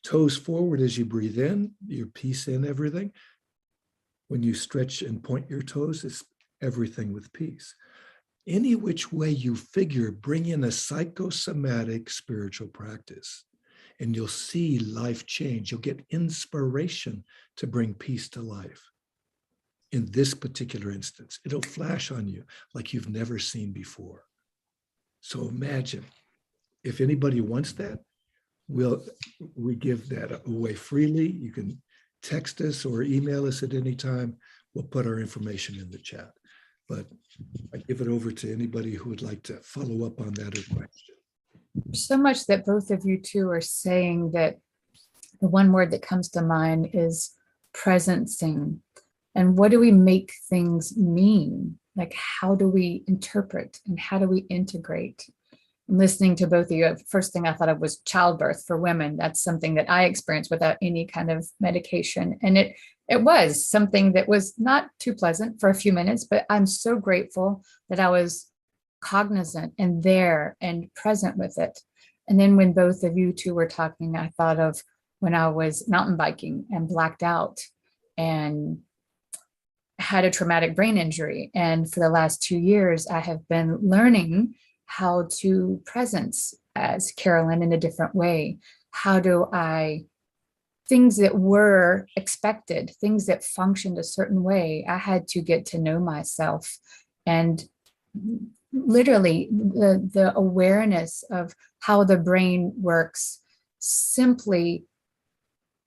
Speaker 3: toes forward as you breathe in, your peace in everything. When you stretch and point your toes, it's everything with peace. Any which way you figure, bring in a psychosomatic spiritual practice, and you'll see life change. You'll get inspiration to bring peace to life. In this particular instance, it'll flash on you like you've never seen before. So imagine, if anybody wants that, we give that away freely. You can text us or email us at any time. We'll put our information in the chat. But I give it over to anybody who would like to follow up on that or question.
Speaker 6: So much that both of you two are saying that the one word that comes to mind is presencing. And what do we make things mean? Like, how do we interpret and how do we integrate? Listening to both of you, first thing I thought of was childbirth for women. That's something that I experienced without any kind of medication. And it was something that was not too pleasant for a few minutes, but I'm so grateful that I was cognizant and there and present with it. And then when both of you two were talking, I thought of when I was mountain biking and blacked out and had a traumatic brain injury. And for the last 2 years, I have been learning how to presence as Carolyn in a different way. How do I, things that were expected, things that functioned a certain way, I had to get to know myself. And literally the awareness of how the brain works, simply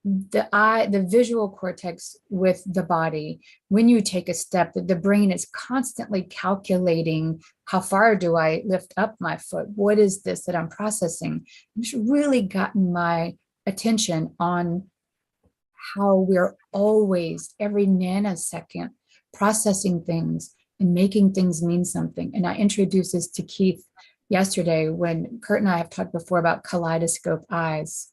Speaker 6: the visual cortex with the body. When you take a step, the brain is constantly calculating, how far do I lift up my foot? What is this that I'm processing? It's really gotten my attention on how we're always, every nanosecond, processing things and making things mean something. And I introduced this to Keith yesterday when Kurt and I have talked before about kaleidoscope eyes.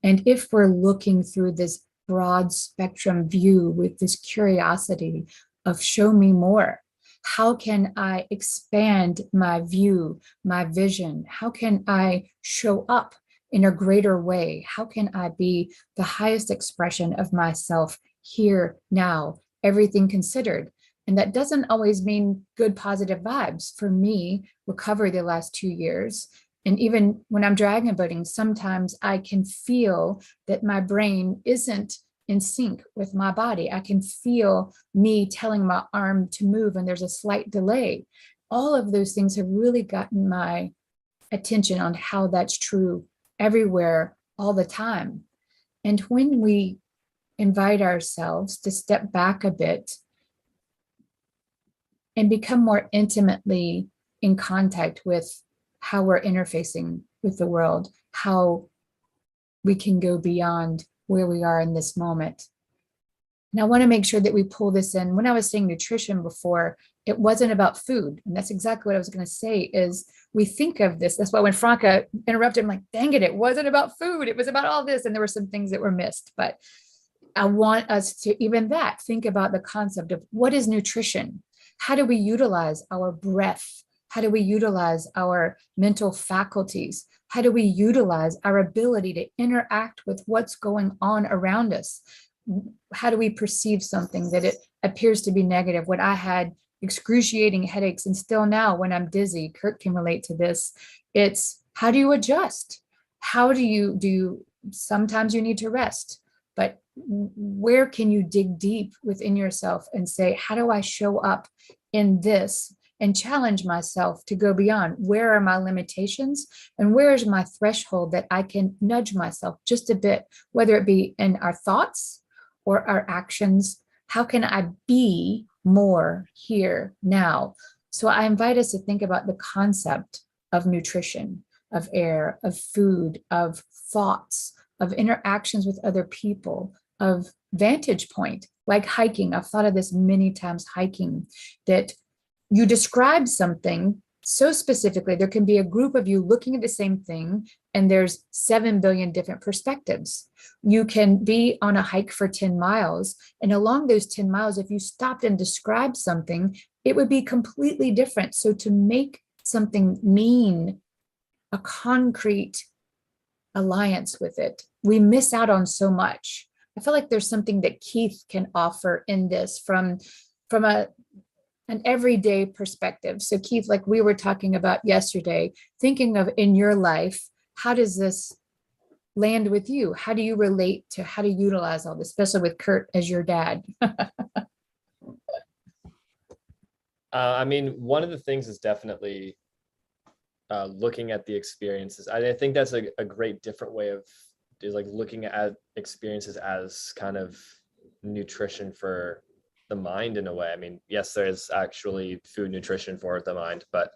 Speaker 6: And if we're looking through this broad spectrum view with this curiosity of show me more, how can I expand my view, my vision? How can I show up in a greater way? How can I be the highest expression of myself here, now, everything considered? And that doesn't always mean good, positive vibes. For me, recovery the last 2 years, and even when I'm dragon boating, sometimes I can feel that my brain isn't in sync with my body. I can feel me telling my arm to move and there's a slight delay. All of those things have really gotten my attention on how that's true everywhere, all the time. And when we invite ourselves to step back a bit and become more intimately in contact with how we're interfacing with the world, how we can go beyond where we are in this moment. And I want to make sure that we pull this in. When I was saying nutrition before, it wasn't about food. And that's exactly what I was going to say is we think of this. That's why when Franca interrupted, I'm like, dang it, it wasn't about food. It was about all this. And there were some things that were missed. But I want us to even that, think about the concept of what is nutrition? How do we utilize our breath? How do we utilize our mental faculties? How do we utilize our ability to interact with what's going on around us? How do we perceive something that it appears to be negative? When I had excruciating headaches and still now when I'm dizzy, Kurt can relate to this. It's how do you adjust? How do you sometimes you need to rest, but where can you dig deep within yourself and say, how do I show up in this? And challenge myself to go beyond. Where are my limitations? And where is my threshold that I can nudge myself just a bit, whether it be in our thoughts or our actions? How can I be more here now? So I invite us to think about the concept of nutrition, of air, of food, of thoughts, of interactions with other people, of vantage point, like hiking. I've thought of this many times, hiking, that you describe something so specifically, there can be a group of you looking at the same thing, and there's 7 billion different perspectives. You can be on a hike for 10 miles, and along those 10 miles, if you stopped and described something, it would be completely different. So to make something mean a concrete alliance with it, we miss out on so much. I feel like there's something that Keith can offer in this from an everyday perspective. So Keith, like we were talking about yesterday, thinking of in your life, how does this land with you? How do you relate to how to utilize all this, especially with Kurt as your dad?
Speaker 5: I mean, one of the things is definitely looking at the experiences. I think that's a great different way of is like looking at experiences as kind of nutrition for the mind in a way. I mean, yes, there is actually food nutrition for the mind, but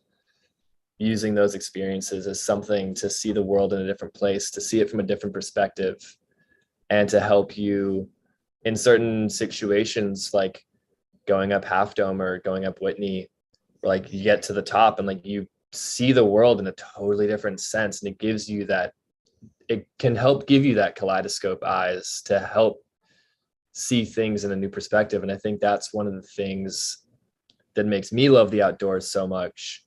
Speaker 5: using those experiences as something to see the world in a different place, to see it from a different perspective, and to help you in certain situations, like going up Half Dome or going up Whitney, like you get to the top and like you see the world in a totally different sense, and it gives you that, it can help give you that kaleidoscope eyes to help see things in a new perspective. And I think that's one of the things that makes me love the outdoors so much,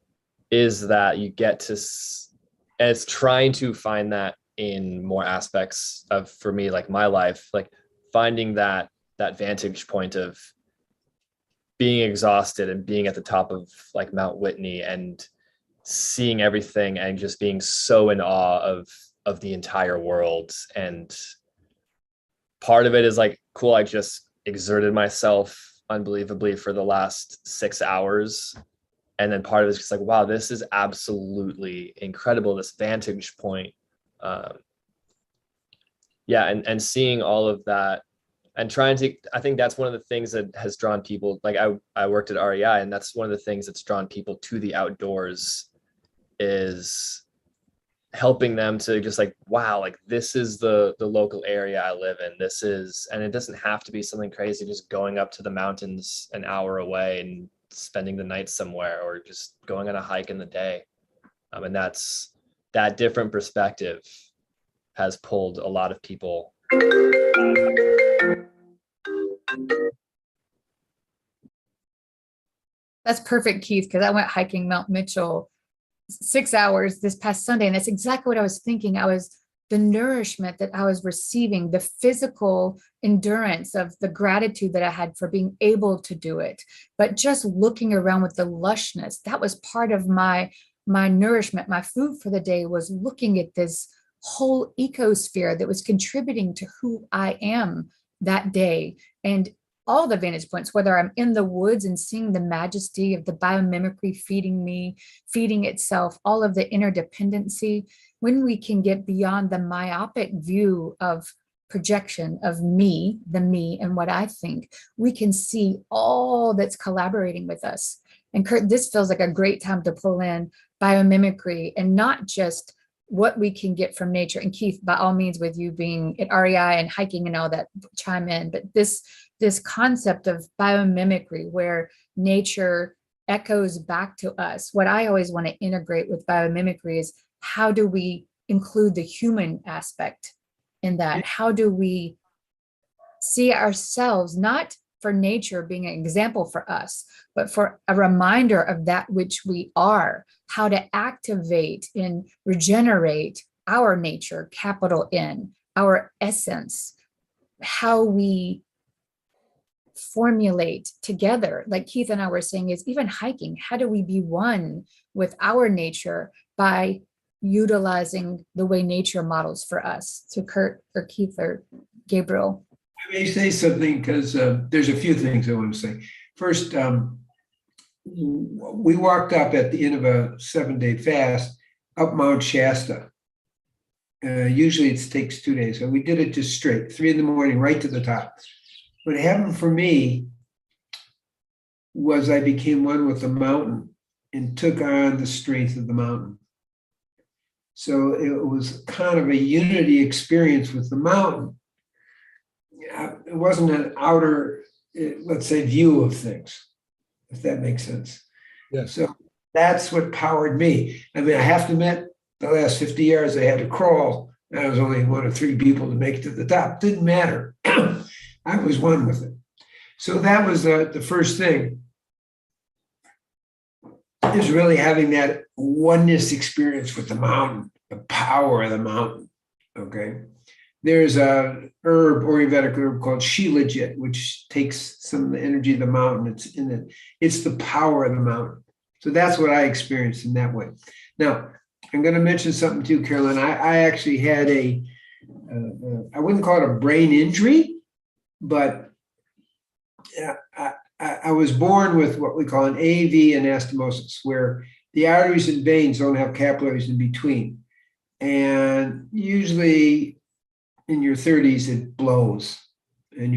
Speaker 5: is that you get to, and it's trying to find that in more aspects of, for me, like my life, like finding that vantage point of being exhausted and being at the top of like Mount Whitney and seeing everything and just being so in awe of the entire world. And part of it is like, cool, I just exerted myself unbelievably for the last 6 hours. And then part of it is just like, wow, this is absolutely incredible, this vantage point. Yeah, and seeing all of that and trying to, I think that's one of the things that has drawn people, like I worked at REI, and that's one of the things that's drawn people to the outdoors, is helping them to just like, wow, like this is the local area I live in. This is, and it doesn't have to be something crazy, just going up to the mountains an hour away and spending the night somewhere, or just going on a hike in the day. And that's, that different perspective has pulled a lot of people.
Speaker 6: That's perfect, Keith, because I went hiking Mount Mitchell 6 hours this past Sunday, and that's exactly what I was thinking. The nourishment that I was receiving, the physical endurance of the gratitude that I had for being able to do it, but just looking around with the lushness, that was part of my nourishment. My food for the day was looking at this whole ecosphere that was contributing to who I am that day. And all the vantage points, whether I'm in the woods and seeing the majesty of the biomimicry feeding me, feeding itself, all of the interdependency, when we can get beyond the myopic view of projection of me, the me, and what I think, we can see all that's collaborating with us. And Kurt, this feels like a great time to pull in biomimicry, and not just what we can get from nature. And Keith, by all means, with you being at REI and hiking and all that, chime in. But this concept of biomimicry, where nature echoes back to us. What I always want to integrate with biomimicry is, how do we include the human aspect in that? How do we see ourselves, not for nature being an example for us, but for a reminder of that which we are, how to activate and regenerate our nature, capital N, our essence, how we formulate together, like Keith and I were saying, is even hiking. How do we be one with our nature by utilizing the way nature models for us? So Kurt or Keith or Gabriel.
Speaker 4: I may say something, because there's a few things I want to say. First, we walked up at the end of a 7-day fast up Mount Shasta. Usually it takes 2 days. So we did it just straight, 3 a.m, right to the top. What happened for me was I became one with the mountain and took on the strength of the mountain. So it was kind of a unity experience with the mountain. It wasn't an outer, let's say, view of things, if that makes sense.
Speaker 3: Yes.
Speaker 4: So that's what powered me. I mean, I have to admit, the last 50 years I had to crawl. I was only one of 3 people to make it to the top. Didn't matter. I was one with it. So that was the first thing, is really having that oneness experience with the mountain, the power of the mountain. Okay. there's a Ayurvedic herb called Shilajit, which takes some of the energy of the mountain. It's in it. It's the power of the mountain. So that's what I experienced in that way. Now, I'm going to mention something too, Carolyn. I actually had I wouldn't call it a brain injury, but I was born with what we call an AV anastomosis, where the arteries and veins don't have capillaries in between. And usually in your 30s, it blows and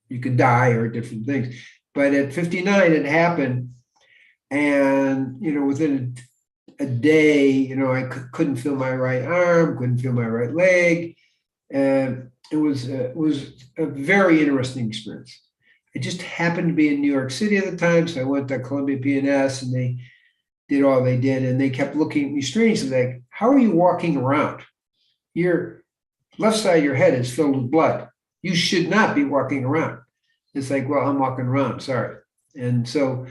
Speaker 4: you could die or different things. But at 59, it happened. And, within a day, I couldn't feel my right arm, couldn't feel my right leg. And it was a very interesting experience. I just happened to be in New York City at the time. So I went to Columbia PNS and they did all they did. And they kept looking at me strangely, like, how are you walking around? Your left side of your head is filled with blood. You should not be walking around. It's like, well, I'm walking around, sorry. And so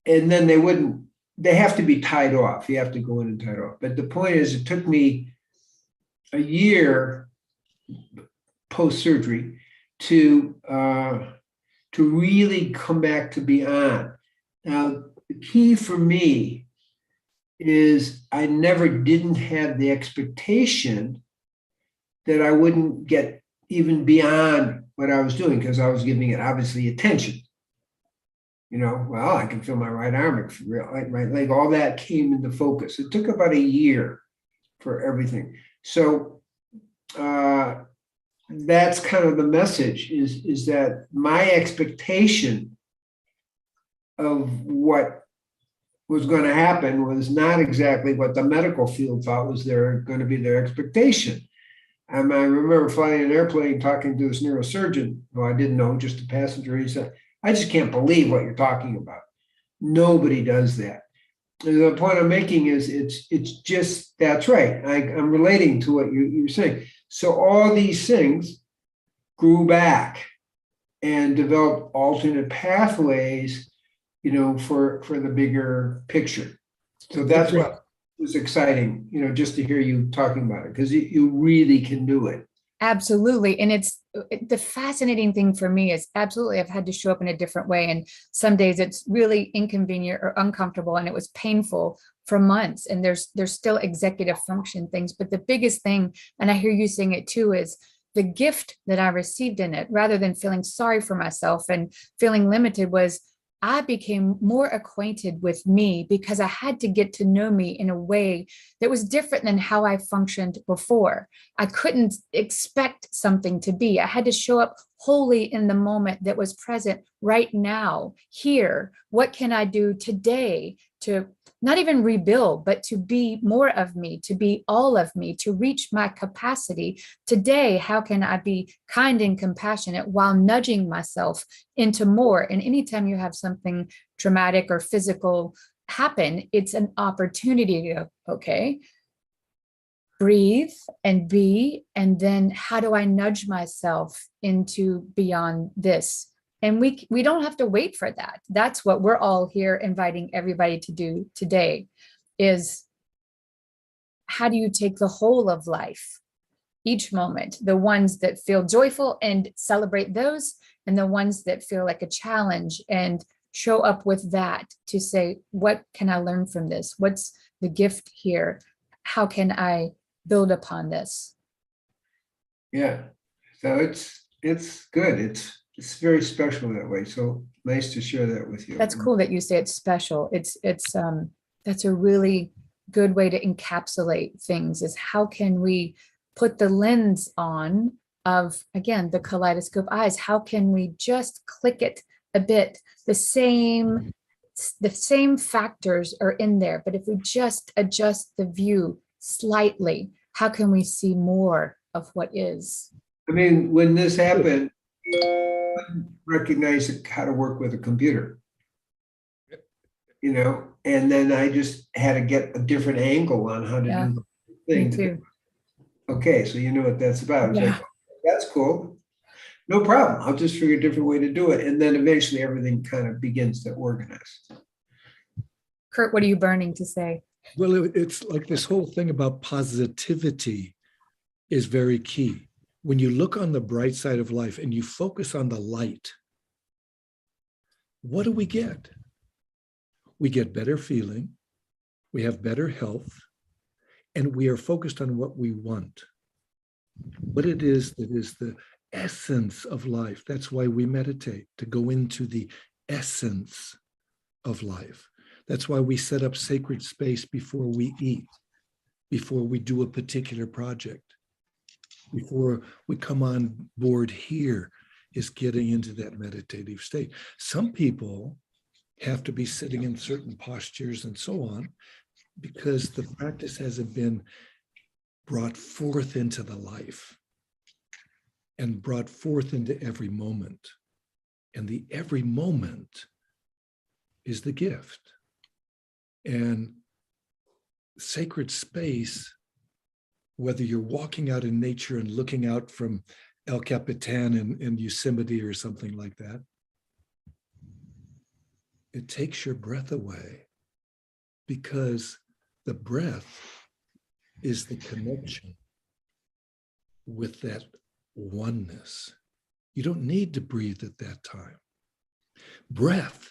Speaker 4: and then they have to be tied off. You have to go in and tie it off. But the point is, it took me a year post-surgery to really come back to be on. Now, the key for me is I didn't have the expectation that I wouldn't get even beyond what I was doing, because I was giving it obviously attention. Well, I can feel my right arm, right leg, all that came into focus. It took about a year for everything. So that's kind of the message is that my expectation of what was going to happen was not exactly what the medical field thought was going to be their expectation. And I remember flying an airplane talking to this neurosurgeon who I didn't know, just a passenger. He said, I just can't believe what you're talking about. Nobody does that. And the point I'm making is it's just, that's right. I'm relating to what you're saying. So all these things grew back and developed alternate pathways, for the bigger picture. So that's what was exciting, just to hear you talking about it, because you really can do it.
Speaker 6: Absolutely. And it's the fascinating thing for me is absolutely I've had to show up in a different way. And some days it's really inconvenient or uncomfortable and it was painful for months. And there's still executive function things. But the biggest thing, and I hear you saying it too, is the gift that I received in it, rather than feeling sorry for myself and feeling limited, was I became more acquainted with me because I had to get to know me in a way that was different than how I functioned before. I couldn't expect something to be. I had to show up wholly in the moment that was present right now, here. What can I do today to not even rebuild, but to be more of me, to be all of me, to reach my capacity today? How can I be kind and compassionate while nudging myself into more? And anytime you have something traumatic or physical happen, it's an opportunity to go, okay, breathe and be, and then how do I nudge myself into beyond this? And we don't have to wait for that. That's what we're all here inviting everybody to do today, is how do you take the whole of life, each moment, the ones that feel joyful and celebrate those, and the ones that feel like a challenge, and show up with that to say, what can I learn from this? What's the gift here? How can I build upon this?
Speaker 4: Yeah, so it's good. It's very special that way. So nice to share that with you.
Speaker 6: That's cool that you say it's special. It's that's a really good way to encapsulate things, is how can we put the lens on of, again, the kaleidoscope eyes? How can we just click it a bit? The same factors are in there, but if we just adjust the view slightly, how can we see more of what is?
Speaker 4: I mean, when this happened, I couldn't recognize how to work with a computer, and then I just had to get a different angle on how to do the thing.
Speaker 6: Me too.
Speaker 4: Okay, so you know what that's about. It's
Speaker 6: Yeah.
Speaker 4: like, that's cool. No problem. I'll just figure a different way to do it. And then eventually everything kind of begins to organize.
Speaker 6: Kurt, what are you burning to say?
Speaker 3: Well, it's like this whole thing about positivity is very key. When you look on the bright side of life and you focus on the light, what do we get? We get better feeling, we have better health, and we are focused on what we want. What it is that is the essence of life. That's why we meditate, to go into the essence of life. That's why we set up sacred space before we eat, before we do a particular project, before we come on board here, is getting into that meditative state. Some people have to be sitting in certain postures and so on because the practice hasn't been brought forth into the life and brought forth into every moment. And the every moment is the gift. And sacred space, whether you're walking out in nature and looking out from El Capitan in Yosemite or something like that, it takes your breath away, because the breath is the connection with that oneness. You don't need to breathe at that time. Breath,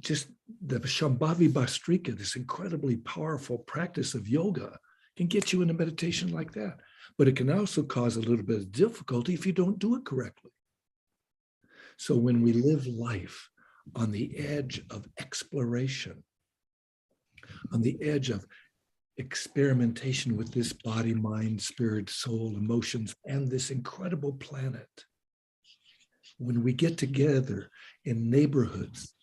Speaker 3: just the Shambhavi Bhastrika, this incredibly powerful practice of yoga, can get you in a meditation like that. But it can also cause a little bit of difficulty if you don't do it correctly. So when we live life on the edge of exploration, on the edge of experimentation with this body, mind, spirit, soul, emotions, and this incredible planet, when we get together in neighborhoods,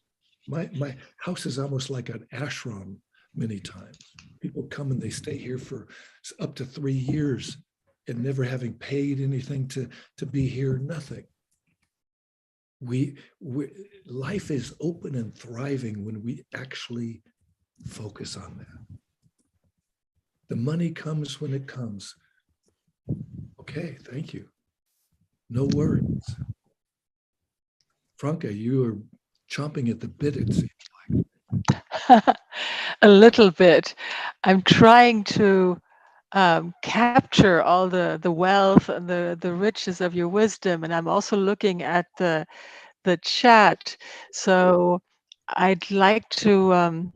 Speaker 3: my house is almost like an ashram many times. People come and they stay here for up to 3 years and never having paid anything to be here, nothing. Life is open and thriving when we actually focus on that. The money comes when it comes. Okay, thank you. No worries. Franca, you are chomping at the bit, it seems like.
Speaker 2: A little bit. I'm trying to capture all the wealth and the riches of your wisdom, and I'm also looking at the chat. So I'd like to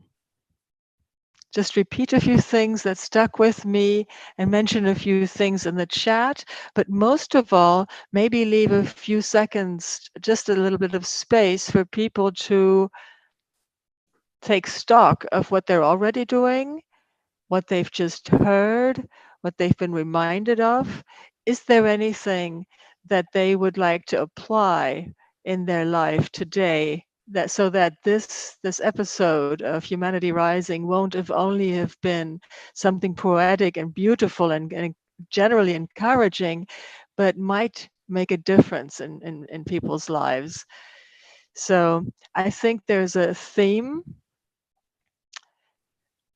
Speaker 2: just repeat a few things that stuck with me and mention a few things in the chat, but most of all, maybe leave a few seconds, just a little bit of space for people to take stock of what they're already doing, what they've just heard, what they've been reminded of. Is there anything that they would like to apply in their life today, that so that this episode of Humanity Rising won't have only have been something poetic and beautiful and generally encouraging, but might make a difference in people's lives? So I think there's a theme,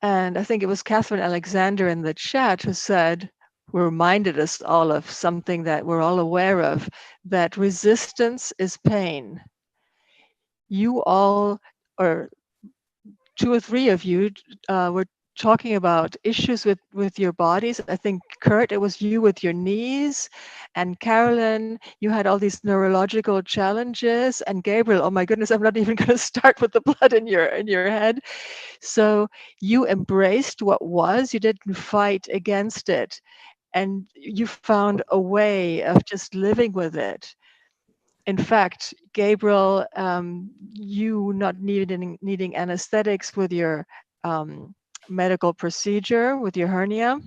Speaker 2: and I think it was Catherine Alexander in the chat who said, who reminded us all of something that we're all aware of, that resistance is pain. You all, or 2 or 3 of you, were talking about issues with your bodies. I think, Kurt, it was you with your knees, and Carolyn, you had all these neurological challenges, and Gabriel, oh my goodness, I'm not even going to start with the blood in your head. So you embraced what was, you didn't fight against it, and you found a way of just living with it. In fact, Gabriel, you not needing anesthetics with your medical procedure with your hernia,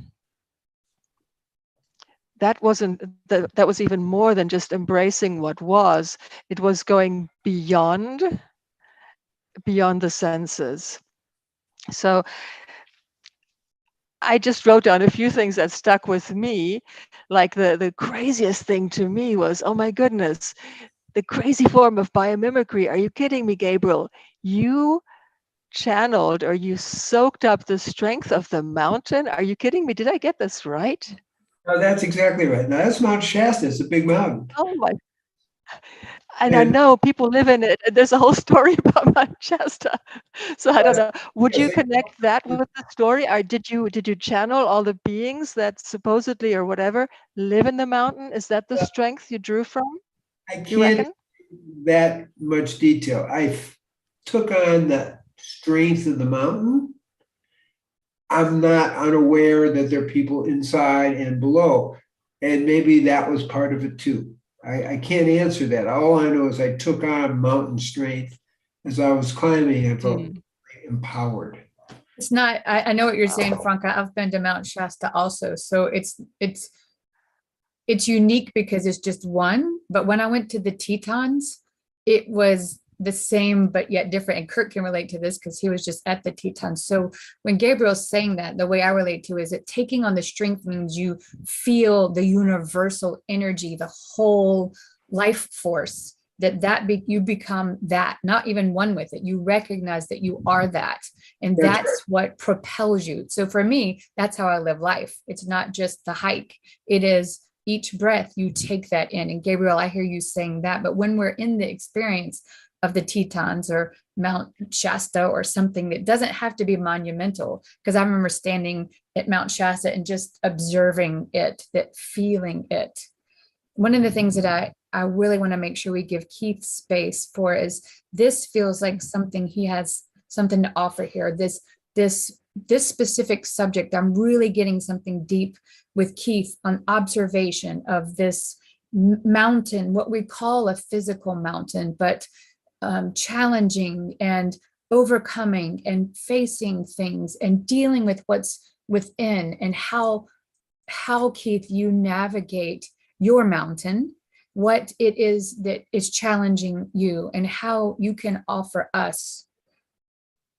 Speaker 2: that wasn't that was even more than just embracing what was. It was going beyond the senses. So I just wrote down a few things that stuck with me. Like the craziest thing to me was, oh my goodness, the crazy form of biomimicry. Are you kidding me, Gabriel? You channeled, or you soaked up the strength of the mountain. Are you kidding me? Did I get this right?
Speaker 4: Oh, that's exactly right. Now that's Mount Shasta. It's a big mountain.
Speaker 2: Oh my. And I
Speaker 4: And
Speaker 2: know people live in it. There's a whole story about Mount Shasta. So I don't
Speaker 4: yes,
Speaker 2: know. Would you
Speaker 4: yes,
Speaker 2: connect that with the story? Or did you channel all the beings that supposedly or whatever live in the mountain? Is that the strength you drew from,
Speaker 4: I
Speaker 2: you
Speaker 4: can't
Speaker 2: reckon?
Speaker 4: that much detail. Took on the strength of the mountain. I'm not unaware that there are people inside and below. And maybe that was part of it too. I can't answer that. All I know is I took on mountain strength as I was climbing. I felt empowered.
Speaker 6: It's not, I know what you're saying, Franca. I've been to Mount Shasta also. So it's unique because it's just one. But when I went to the Tetons, it was the same, but yet different. And Kurt can relate to this because he was just at the Tetons. So when Gabriel's saying that, the way I relate to is that taking on the strength means you feel the universal energy, the whole life force, you become that, not even one with it. You recognize that you are that. And that's what propels you. So for me, that's how I live life. It's not just the hike. It is each breath you take that in. And Gabriel, I hear you saying that, but when we're in the experience of the Tetons or Mount Shasta or something that doesn't have to be monumental, because I remember standing at Mount Shasta and just observing it, that feeling it. One of the things that I really want to make sure we give Keith space for is this feels like something he has something to offer here. This specific subject, I'm really getting something deep with Keith on observation of this mountain, what we call a physical mountain, but challenging and overcoming and facing things and dealing with what's within, and how Keith, you navigate your mountain, what it is that is challenging you, and how you can offer us.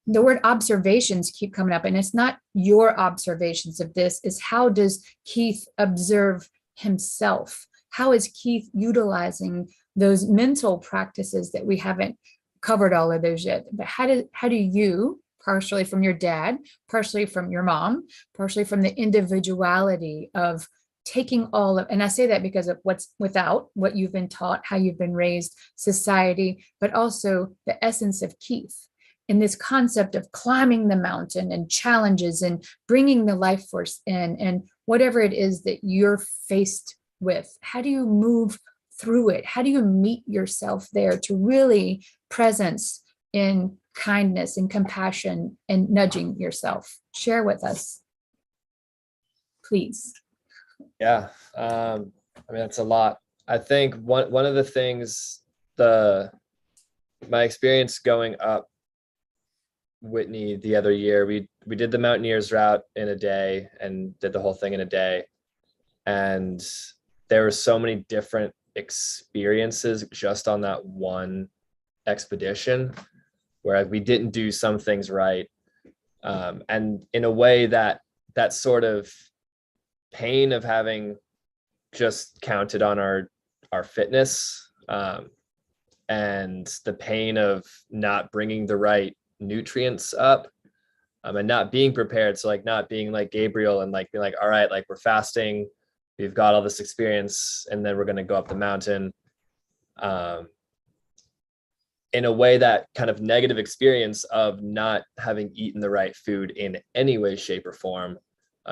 Speaker 6: The word observations keep coming up, and it's not your observations of this, is how does Keith observe himself? How is Keith utilizing those mental practices that we haven't covered all of those yet? But how do you, partially from your dad, partially from your mom, partially from the individuality of taking all of, and I say that because of what's without, what you've been taught, how you've been raised, society, but also the essence of Keith in this concept of climbing the mountain and challenges and bringing the life force in, and whatever it is that you're faced with, how do you move through it? How do you meet yourself there to really presence in kindness and compassion and nudging yourself? Share with us, please.
Speaker 5: Yeah, I mean, that's a lot. I think one of the things, my experience going up Whitney the other year, we did the Mountaineers route in a day and did the whole thing in a day. And there were so many different experiences just on that one expedition where we didn't do some things right. And in a way that sort of pain of having just counted on our fitness, and the pain of not bringing the right nutrients up, and not being prepared. So like not being like Gabriel and like being like, all right, like we're fasting, we've got all this experience, and then we're going to go up the mountain. In a way, that kind of negative experience of not having eaten the right food in any way, shape, or form,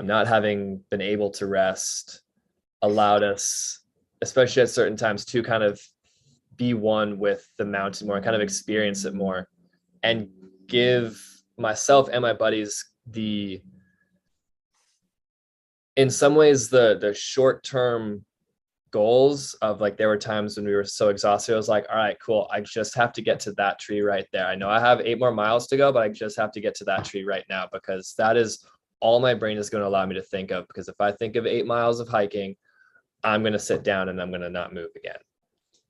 Speaker 5: not having been able to rest, allowed us, especially at certain times, to kind of be one with the mountain more and kind of experience it more, and give myself and my buddies in some ways the short-term goals of like, there were times when we were so exhausted, I was like, all right, cool, I just have to get to that tree right there. I know I have 8 more miles to go, but I just have to get to that tree right now, because that is all my brain is going to allow me to think of. Because if I think of 8 miles of hiking, I'm going to sit down and I'm going to not move again.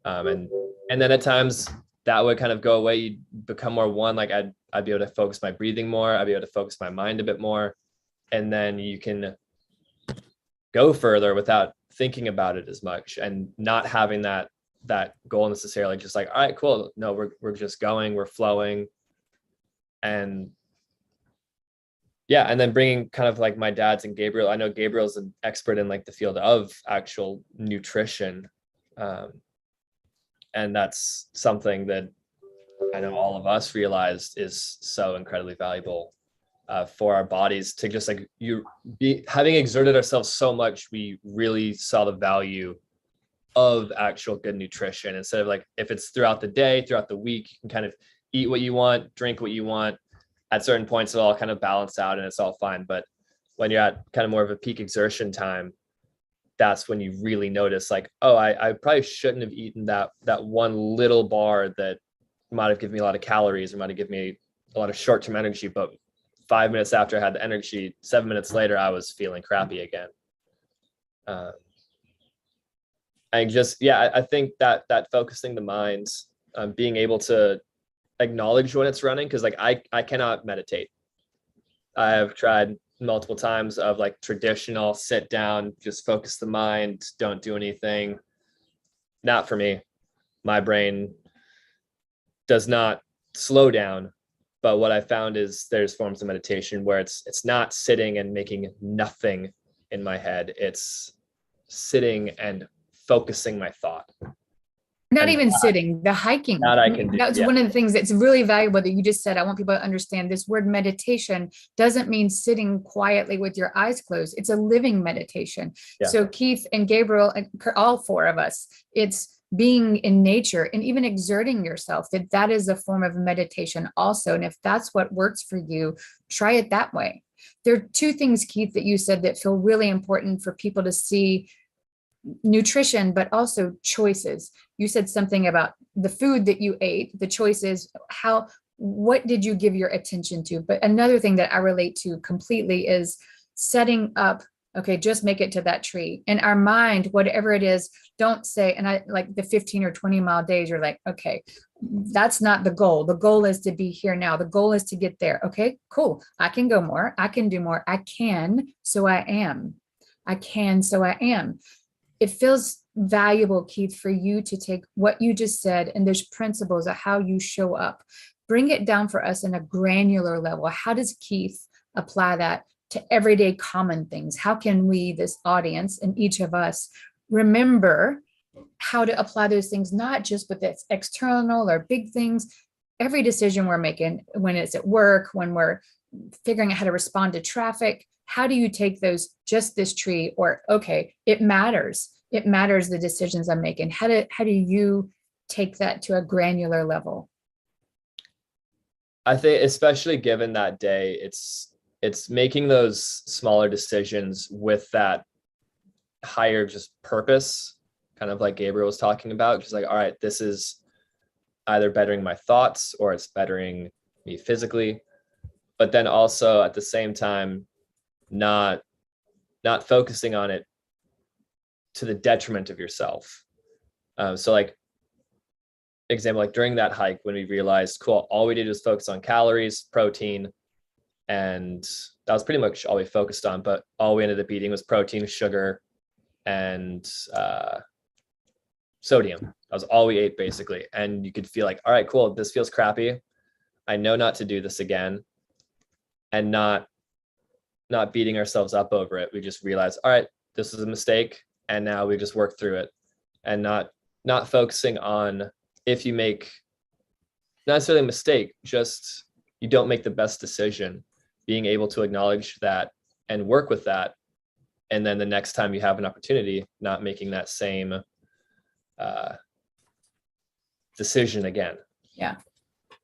Speaker 5: And then at times that would kind of go away. You become more one. Like I'd be able to focus my breathing more. I'd be able to focus my mind a bit more. And then you can go further without thinking about it as much, and not having that goal necessarily. Just like, all right, cool. No, we're just going, we're flowing. And yeah. And then bringing kind of like my dad's and Gabriel. I know Gabriel's an expert in like the field of actual nutrition. And that's something that I know all of us realized is so incredibly valuable for our bodies, to just like having exerted ourselves so much, we really saw the value of actual good nutrition, instead of like, if it's throughout the day, throughout the week, you can kind of eat what you want, drink what you want. At certain points, it'll all kind of balance out and it's all fine. But when you're at kind of more of a peak exertion time, that's when you really notice like, oh, I probably shouldn't have eaten that one little bar that might have given me a lot of calories or might have given me a lot of short-term energy. But 5 minutes after I had the energy, 7 minutes later, I was feeling crappy again. And just, yeah, I think that focusing the mind, being able to acknowledge when it's running, because like I cannot meditate. I have tried multiple times of like traditional sit down, just focus the mind, don't do anything. Not for me. My brain does not slow down. But what I found is there's forms of meditation where it's not sitting and making nothing in my head. It's sitting and focusing my thought.
Speaker 6: Not
Speaker 5: And
Speaker 6: even sitting, the hiking.
Speaker 5: that I can do,
Speaker 6: That's
Speaker 5: yeah.
Speaker 6: one of the things that's really valuable that you just said. I want people to understand this word meditation doesn't mean sitting quietly with your eyes closed. It's a living meditation.
Speaker 5: Yeah.
Speaker 6: So Keith and Gabriel, and all four of us, it's being in nature and even exerting yourself, that is a form of meditation also. And if that's what works for you, try it that way. There are two things, Keith, that you said that feel really important for people to see: nutrition, but also choices. You said something about the food that you ate, the choices, what did you give your attention to? But another thing that I relate to completely is setting up, okay, just make it to that tree. In our mind, whatever it is, don't say, and I like the 15 or 20 mile days, you're like, okay, that's not the goal. The goal is to be here now. The goal is to get there. Okay, cool. I can go more. I can do more. I can, so I am. I can, so I am. It feels valuable, Keith, for you to take what you just said, and there's principles of how you show up. Bring it down for us in a granular level. How does Keith apply that to everyday common things? How can we, this audience and each of us, remember how to apply those things, not just with its external or big things, every decision we're making, when it's at work, when we're figuring out how to respond to traffic? How do you take those, just this tree, or, okay, it matters. It matters the decisions I'm making. How do you take that to a granular level?
Speaker 5: I think, especially given that day, it's making those smaller decisions with that higher just purpose, kind of like Gabriel was talking about. Just like, all right, this is either bettering my thoughts or it's bettering me physically, but then also at the same time, not focusing on it to the detriment of yourself. So like, example, like during that hike, when we realized, cool, all we did was focus on calories, protein, and that was pretty much all we focused on, but all we ended up eating was protein, sugar, and sodium. That was all we ate basically. And you could feel like, all right, cool, this feels crappy. I know not to do this again. And not beating ourselves up over it. We just realized, all right, this is a mistake, and now we just work through it, and not focusing on, if you make not necessarily a mistake, just you don't make the best decision, being able to acknowledge that and work with that, and then the next time you have an opportunity, not making that same decision again.
Speaker 6: Yeah.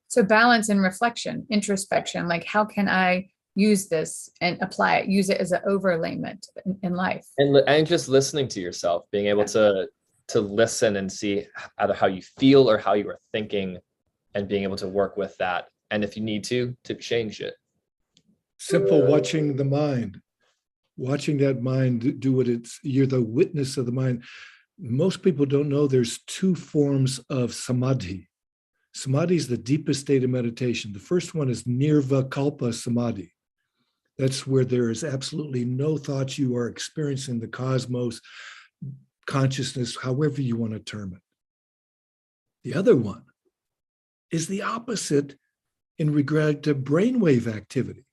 Speaker 6: So balance and reflection, introspection, like how can I use this and apply it, use it as an overlayment in life.
Speaker 5: And just listening to yourself, being able to listen and see either how you feel or how you are thinking, and being able to work with that. And if you need to change it.
Speaker 3: Simple watching the mind, watching that mind do what you're the witness of the mind. Most people don't know there's two forms of samadhi. Samadhi is the deepest state of meditation. The first one is nirvikalpa samadhi. That's where there is absolutely no thoughts. You are experiencing the cosmos, consciousness, however you want to term it. The other one is the opposite in regard to brainwave activity.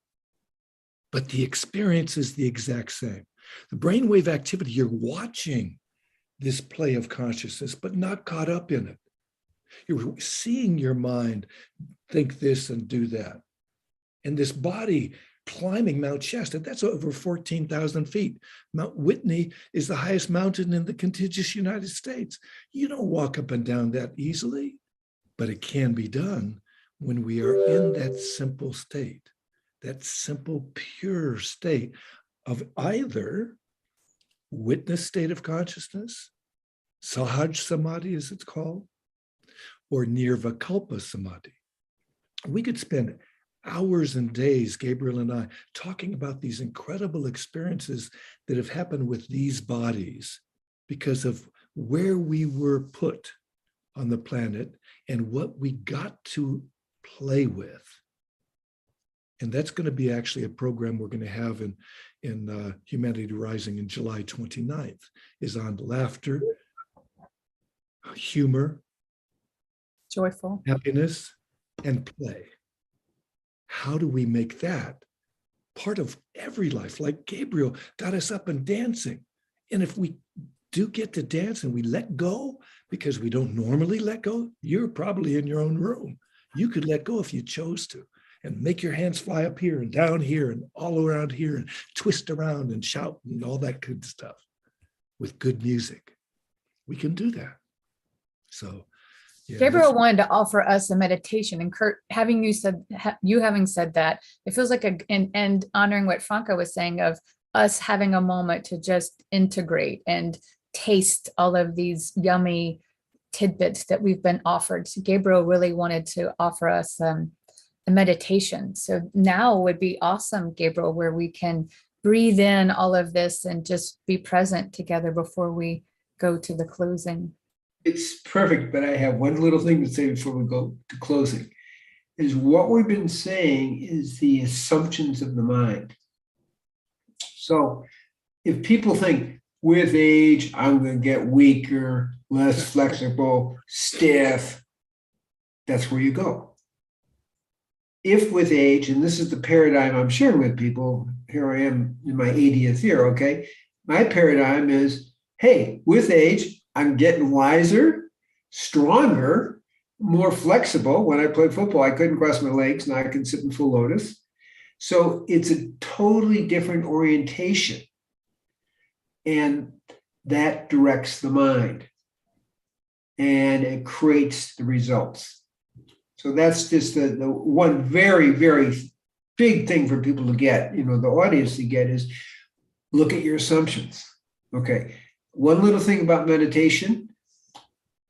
Speaker 3: But the experience is the exact same. The brainwave activity, you're watching this play of consciousness, but not caught up in it. You're seeing your mind think this and do that. And this body climbing Mount Shasta, that's over 14,000 feet. Mount Whitney is the highest mountain in the contiguous United States. You don't walk up and down that easily, but it can be done when we are in that simple state, that simple, pure state of either witness state of consciousness, Sahaj Samadhi as it's called, or Nirvikalpa Samadhi. We could spend hours and days, Gabriel and I, talking about these incredible experiences that have happened with these bodies because of where we were put on the planet and what we got to play with. And that's going to be actually a program we're going to have in Humanity Rising in July 29th, is on laughter, humor,
Speaker 6: Joyful.
Speaker 3: happiness, and play. How do we make that part of every life? Like Gabriel got us up and dancing. And if we do get to dance and we let go, because we don't normally let go, you're probably in your own room. You could let go if you chose to, and make your hands fly up here and down here and all around here and twist around and shout and all that good stuff with good music. We can do that. So yeah,
Speaker 6: Gabriel wanted to offer us a meditation, and Kurt, having you said that, it feels like and honoring what Franca was saying of us having a moment to just integrate and taste all of these yummy tidbits that we've been offered. So Gabriel really wanted to offer us a meditation. So now would be awesome, Gabriel, where we can breathe in all of this and just be present together before we go to the closing.
Speaker 4: It's perfect, but I have one little thing to say before we go to closing, is what we've been saying is the assumptions of the mind. So if people think with age, I'm going to get weaker, less flexible, stiff, that's where you go. If with age, and this is the paradigm I'm sharing with people, here I am in my 80th year, okay? My paradigm is, hey, with age, I'm getting wiser, stronger, more flexible. When I played football, I couldn't cross my legs. Now I can sit in full lotus. So it's a totally different orientation. And that directs the mind. And it creates the results. So that's just the one very, very big thing for people to get, the audience to get, is look at your assumptions. Okay. One little thing about meditation,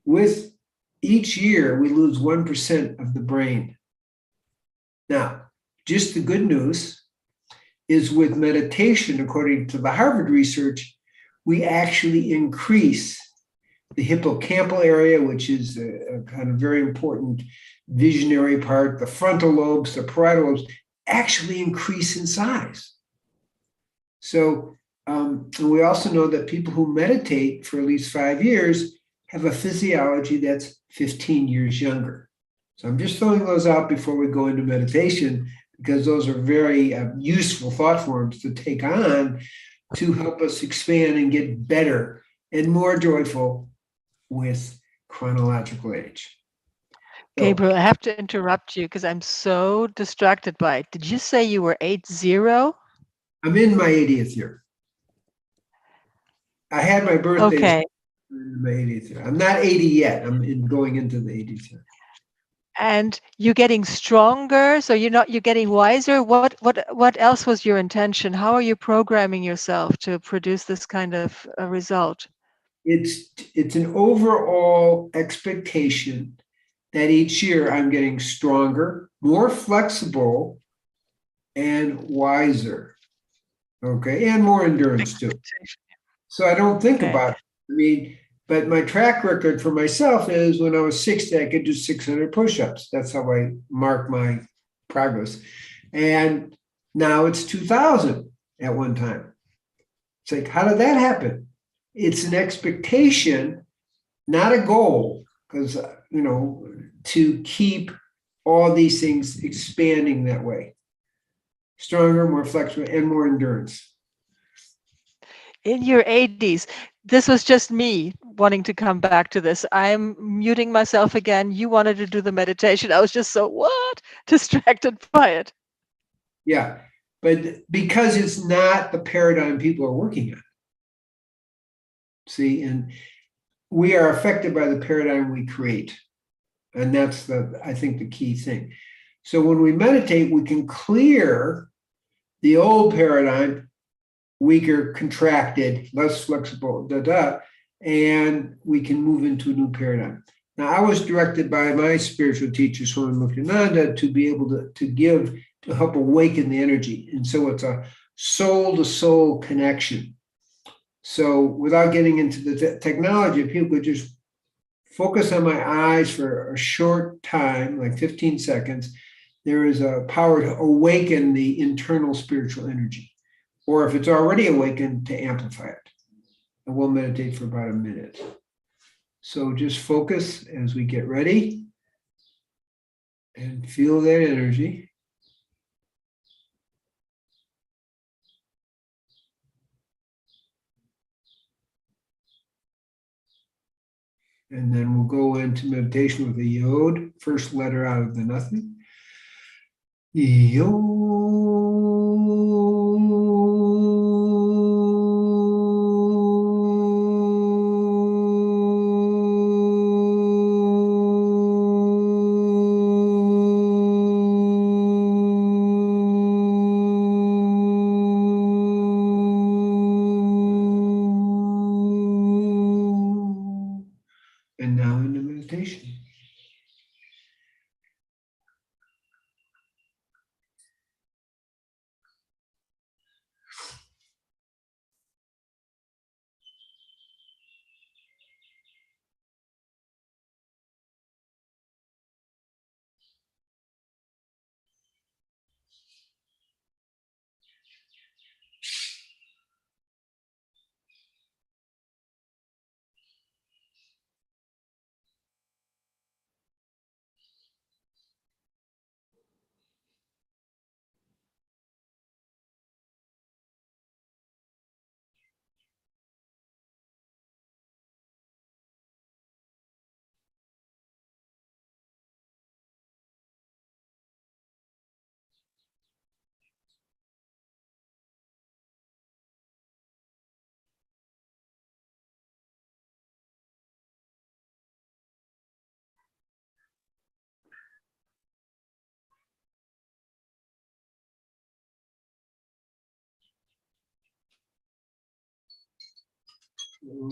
Speaker 4: with each year, we lose 1% of the brain. Now, just the good news is with meditation, according to the Harvard research, we actually increase the hippocampal area, which is a kind of very important visionary part. The frontal lobes, the parietal lobes actually increase in size. So, and we also know that people who meditate for at least 5 years have a physiology that's 15 years younger. So I'm just throwing those out before we go into meditation, because those are very useful thought forms to take on to help us expand and get better and more joyful with chronological age. So,
Speaker 2: Gabriel, I have to interrupt you because I'm so distracted by it. Did you say you were 80?
Speaker 4: I'm in my 80th year. I had my birthday
Speaker 2: Okay.
Speaker 4: in my 80th year. I'm not 80 yet. I'm going into the 80th year.
Speaker 2: And you're getting stronger, so you're getting wiser. What else was your intention? How are you programming yourself to produce this kind of result?
Speaker 4: It's an overall expectation that each year I'm getting stronger, more flexible, and wiser. Okay, and more endurance too. So I don't think about it. But my track record for myself is when I was 60, I could do 600 push-ups. That's how I mark my progress. And now it's 2,000 at one time. It's like, how did that happen? It's an expectation, not a goal, because, to keep all these things expanding that way. Stronger, more flexible, and more endurance.
Speaker 2: in your 80s. This was just me wanting to come back to this. I'm muting myself again. You wanted to do the meditation. I was just so distracted by it.
Speaker 4: Yeah, but because it's not the paradigm people are working on. See, and we are affected by the paradigm we create. And that's I think, the key thing. So when we meditate, we can clear the old paradigm, weaker, contracted, less flexible, and we can move into a new paradigm. Now, I was directed by my spiritual teacher, Swami Muktananda, to be able to help awaken the energy. And so it's a soul-to-soul connection. So without getting into the technology, if people could just focus on my eyes for a short time, like 15 seconds, there is a power to awaken the internal spiritual energy. Or if it's already awakened, to amplify it. And we'll meditate for about a minute. So just focus as we get ready and feel that energy. And then we'll go into meditation with a yod, first letter out of the nothing. Yod. And now into meditation.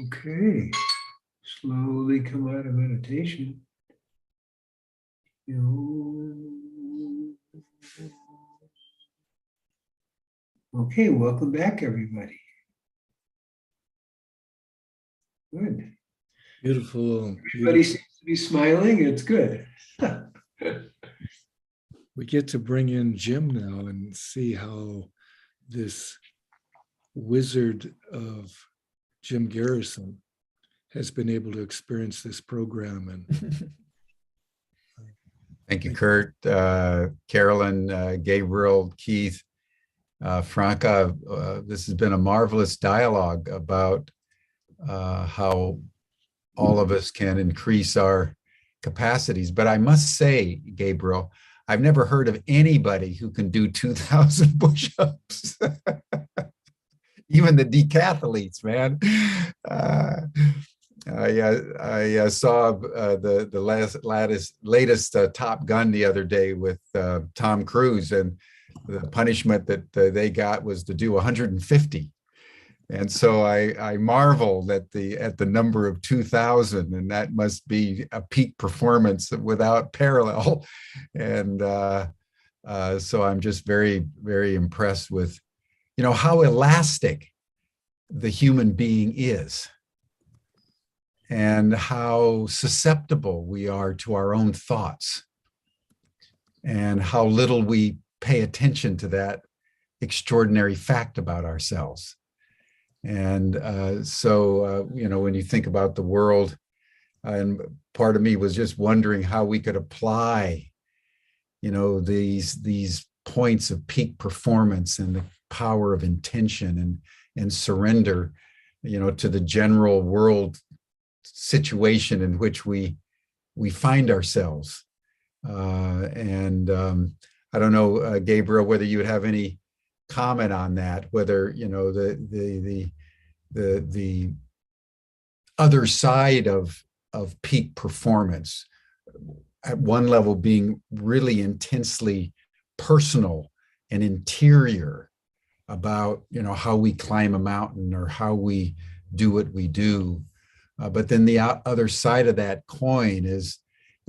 Speaker 4: Okay, slowly come out of meditation. Okay, welcome back, everybody. Good.
Speaker 3: Beautiful.
Speaker 4: Everybody seems to be smiling. It's good.
Speaker 3: We get to bring in Jim now and see how this wizard of Jim Garrison has been able to experience this program. And
Speaker 1: Thank you, Kurt, Carolyn, Gabriel, Keith, Franca. This has been a marvelous dialogue about how all of us can increase our capacities. But I must say, Gabriel, I've never heard of anybody who can do 2,000 push-ups. Even the decathletes, man. I saw the latest Top Gun the other day with Tom Cruise, and the punishment that they got was to do 150. And so I marveled at the number of 2,000, and that must be a peak performance without parallel. And so I'm just very, very impressed with, how elastic the human being is, and how susceptible we are to our own thoughts, and how little we pay attention to that extraordinary fact about ourselves. And so, when you think about the world, and part of me was just wondering how we could apply, these points of peak performance and the power of intention and surrender, to the general world situation in which we find ourselves. I don't know, Gabriel, whether you would have any comment on that, whether, the other side of peak performance, at one level being really intensely personal and interior about, how we climb a mountain or how we do what we do. But then the other side of that coin is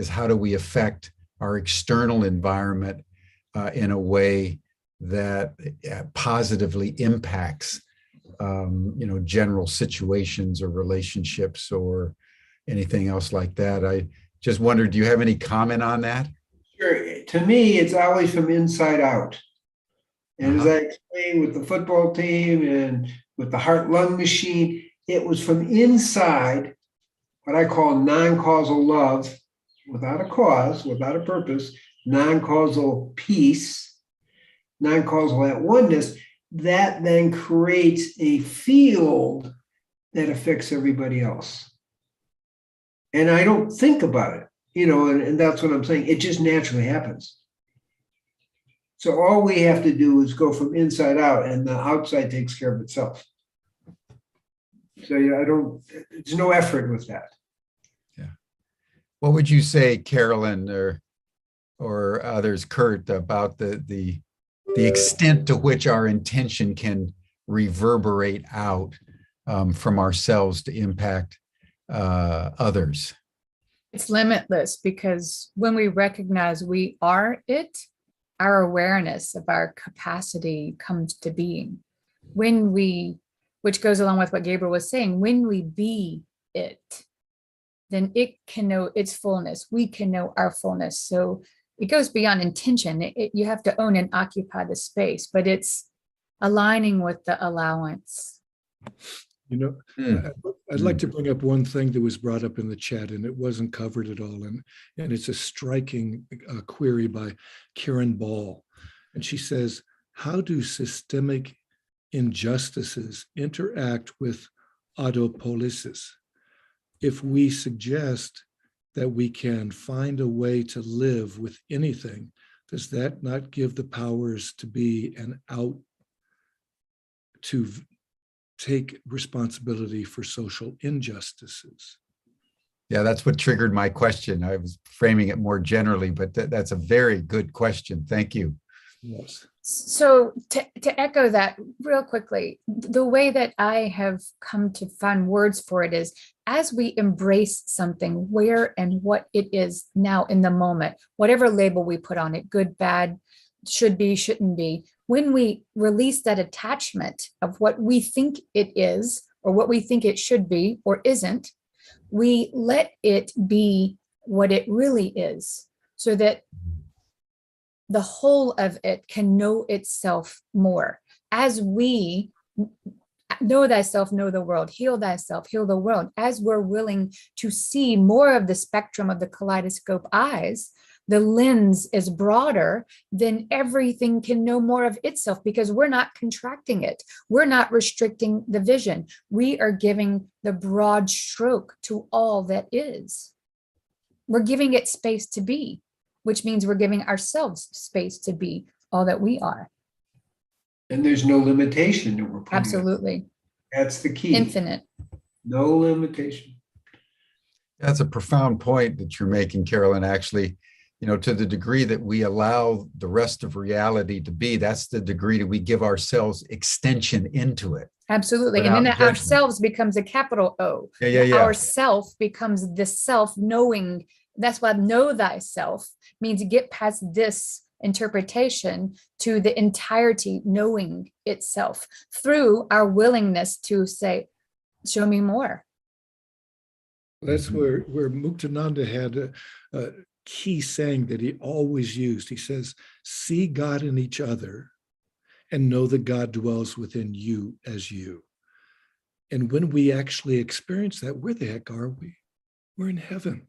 Speaker 1: how do we affect our external environment in a way that positively impacts, general situations or relationships or anything else like that. I just wondered, do you have any comment on that?
Speaker 4: Sure. To me, it's always from inside out. And as I explained with the football team and with the heart-lung machine, it was from inside, what I call non-causal love, without a cause, without a purpose, non-causal peace, non-causal at oneness, that then creates a field that affects everybody else. And I don't think about it, and that's what I'm saying. It just naturally happens. So all we have to do is go from inside out, and the outside takes care of itself. So there's no effort with that.
Speaker 1: Yeah. What would you say, Carolyn or others, Kurt, about the extent to which our intention can reverberate out from ourselves to impact others?
Speaker 6: It's limitless, because when we recognize we are it, our awareness of our capacity comes to being. Which goes along with what Gabriel was saying, when we be it, then it can know its fullness. We can know our fullness. So it goes beyond intention. You have to own and occupy the space, but it's aligning with the allowance.
Speaker 3: I'd like to bring up one thing that was brought up in the chat, and it wasn't covered at all. And it's a striking query by Karen Ball. And she says, how do systemic injustices interact with autopoiesis? If we suggest that we can find a way to live with anything, does that not give the powers to be and out to take responsibility for social injustices?
Speaker 1: Yeah, that's what triggered my question. I was framing it more generally, but that's a very good question. Thank you.
Speaker 3: Yes.
Speaker 6: So to echo that real quickly, the way that I have come to find words for it is, as we embrace something, where and what it is now in the moment, whatever label we put on it, good, bad, should be, shouldn't be, when we release that attachment of what we think it is or what we think it should be or isn't, we let it be what it really is, so that the whole of it can know itself more. As we know thyself, know the world, heal thyself, heal the world, as we're willing to see more of the spectrum of the kaleidoscope eyes, the lens is broader, then everything can know more of itself, because we're not contracting it. We're not restricting the vision. We are giving the broad stroke to all that is. We're giving it space to be, which means we're giving ourselves space to be all that we are.
Speaker 4: And there's no limitation that we're putting.
Speaker 6: Absolutely.
Speaker 4: That's the key.
Speaker 6: Infinite.
Speaker 4: No limitation.
Speaker 1: That's a profound point that you're making, Carolyn. Actually, to the degree that we allow the rest of reality to be, that's the degree that we give ourselves extension into it.
Speaker 6: Absolutely. And then that ourselves becomes a capital O. Ourself becomes the self knowing. That's why know thyself means get past this interpretation to the entirety knowing itself through our willingness to say, show me more.
Speaker 3: That's where Muktananda had a key saying that he always used. He says, see God in each other and know that God dwells within you as you. And when we actually experience that, where the heck are we? We're in heaven.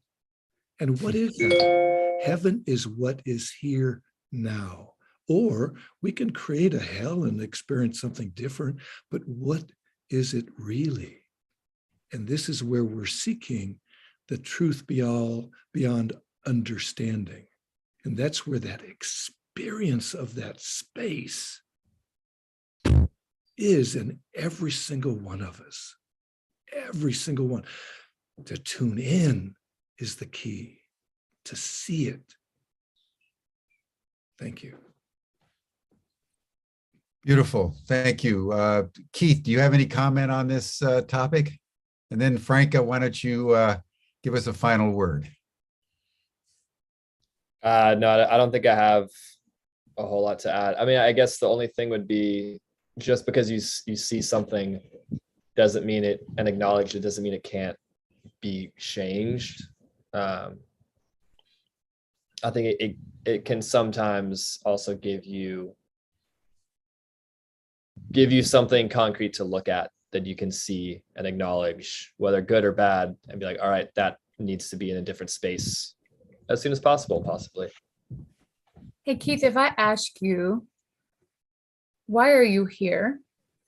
Speaker 3: And what is heaven? Heaven is what is here now. Or we can create a hell and experience something different, but what is it really? And this is where we're seeking the truth beyond understanding. And that's where that experience of that space is in every single one of us. Every single one. To tune in is the key, to see it. Thank you.
Speaker 1: Beautiful. Thank you. Keith, do you have any comment on this topic? And then Franca, why don't you give us a final word?
Speaker 5: No, I don't think I have a whole lot to add. I mean, I guess the only thing would be, just because you see something doesn't mean it, and acknowledge it doesn't mean it can't be changed. I think it can sometimes also give you something concrete to look at that you can see and acknowledge, whether good or bad, and be like, all right, that needs to be in a different space as soon as possible, possibly.
Speaker 6: Hey, Keith, if I ask you, why are you here?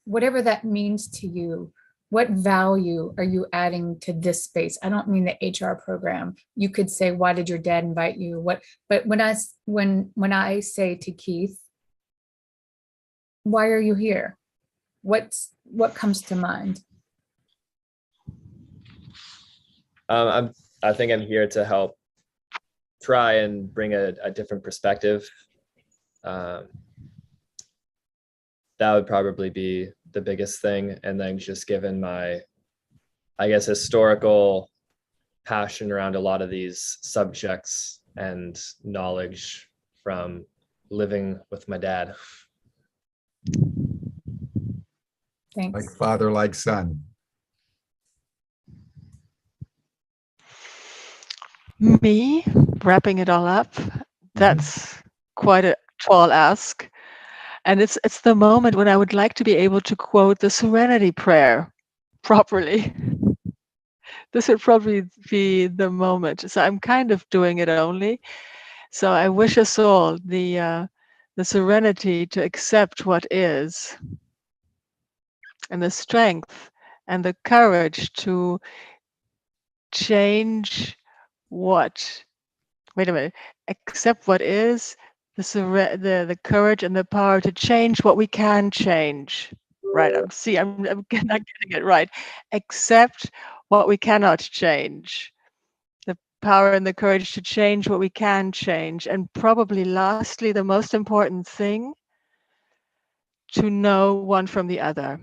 Speaker 6: Whatever that means to you, what value are you adding to this space? I don't mean the HR program. You could say, why did your dad invite you? But when I say to Keith, why are you here? What comes to mind?
Speaker 5: I think I'm here to help try and bring a different perspective. That would probably be the biggest thing. And then just given my, I guess, historical passion around a lot of these subjects and knowledge from living with my dad.
Speaker 6: Thanks.
Speaker 1: Like father, like son.
Speaker 2: Me, wrapping it all up, that's quite a tall ask. And it's the moment when I would like to be able to quote the Serenity Prayer properly. This would probably be the moment. So I'm kind of doing it only. So I wish us all the serenity to accept what is, and the strength and the courage to change what. Wait a minute. Accept what is, the courage and the power to change what we can change. Right. I'm not getting it right. Accept what we cannot change. The power and the courage to change what we can change. And probably lastly, the most important thing, to know one from the other.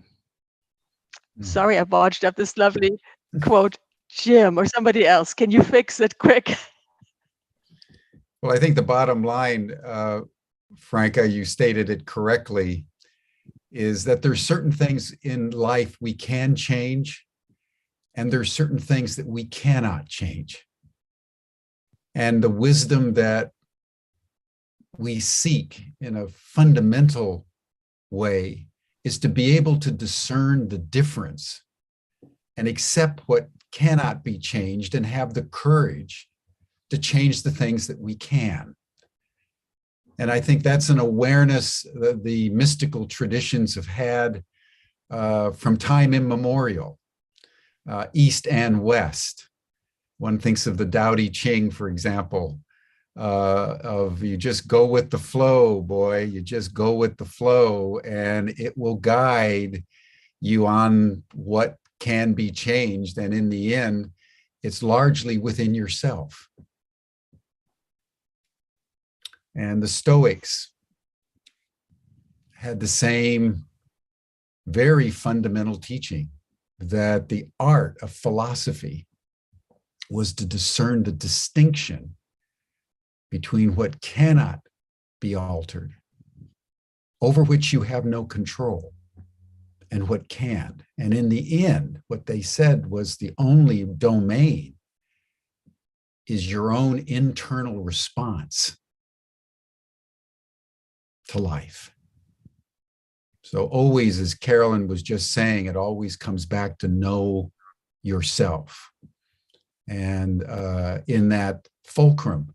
Speaker 2: Sorry, I botched up this lovely quote. Jim or somebody else, can you fix it quick?
Speaker 1: Well, I think the bottom line, Franca, you stated it correctly, is that there's certain things in life we can change, and there's certain things that we cannot change. And the wisdom that we seek in a fundamental way is to be able to discern the difference and accept what cannot be changed, and have the courage to change the things that we can. And I think that's an awareness that the mystical traditions have had from time immemorial, East and West. One thinks of the Tao Te Ching, for example, of you just go with the flow, boy, you just go with the flow, and it will guide you on what can be changed. And in the end, it's largely within yourself. And the Stoics had the same very fundamental teaching, that the art of philosophy was to discern the distinction between what cannot be altered, over which you have no control, and what can. And in the end, what they said was the only domain is your own internal response to life. So always, as Carolyn was just saying, it always comes back to know yourself. And in that fulcrum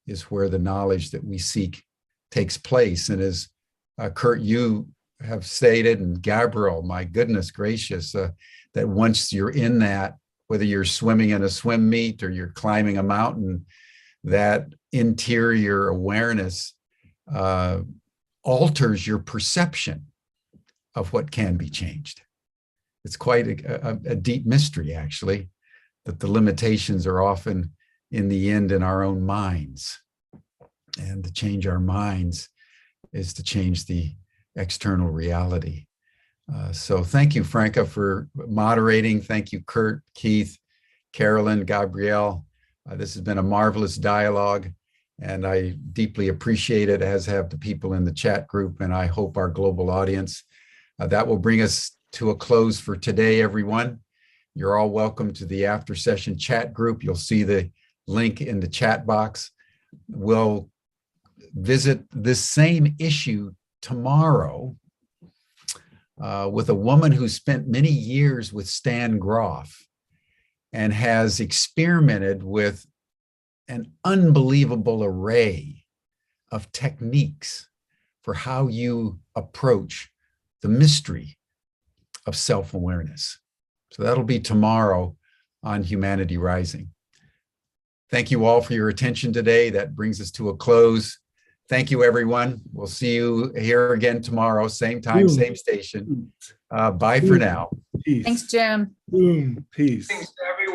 Speaker 1: is where the knowledge that we seek takes place. And as Kurt, you have stated, and Gabriel, my goodness gracious, that once you're in that, whether you're swimming in a swim meet or you're climbing a mountain, that interior awareness alters your perception of what can be changed. It's quite a deep mystery, actually, that the limitations are often in the end in our own minds. And to change our minds is to change the external reality. So thank you, Franca, for moderating. Thank you, Kurt, Keith, Carolyn, Gabrielle. This has been a marvelous dialogue, and I deeply appreciate it, as have the people in the chat group, and I hope our global audience. That will bring us to a close for today, everyone. You're all welcome to the after session chat group. You'll see the link in the chat box. We'll visit this same issue tomorrow with a woman who spent many years with Stan Groff and has experimented with an unbelievable array of techniques for how you approach the mystery of self-awareness. So that'll be tomorrow on Humanity Rising. Thank you all for your attention today. That brings us to a close. Thank you, everyone. We'll see you here again tomorrow, same time, same station. Bye for now.
Speaker 3: Peace.
Speaker 6: Thanks, Jim.
Speaker 3: Peace.
Speaker 4: Thanks to everyone.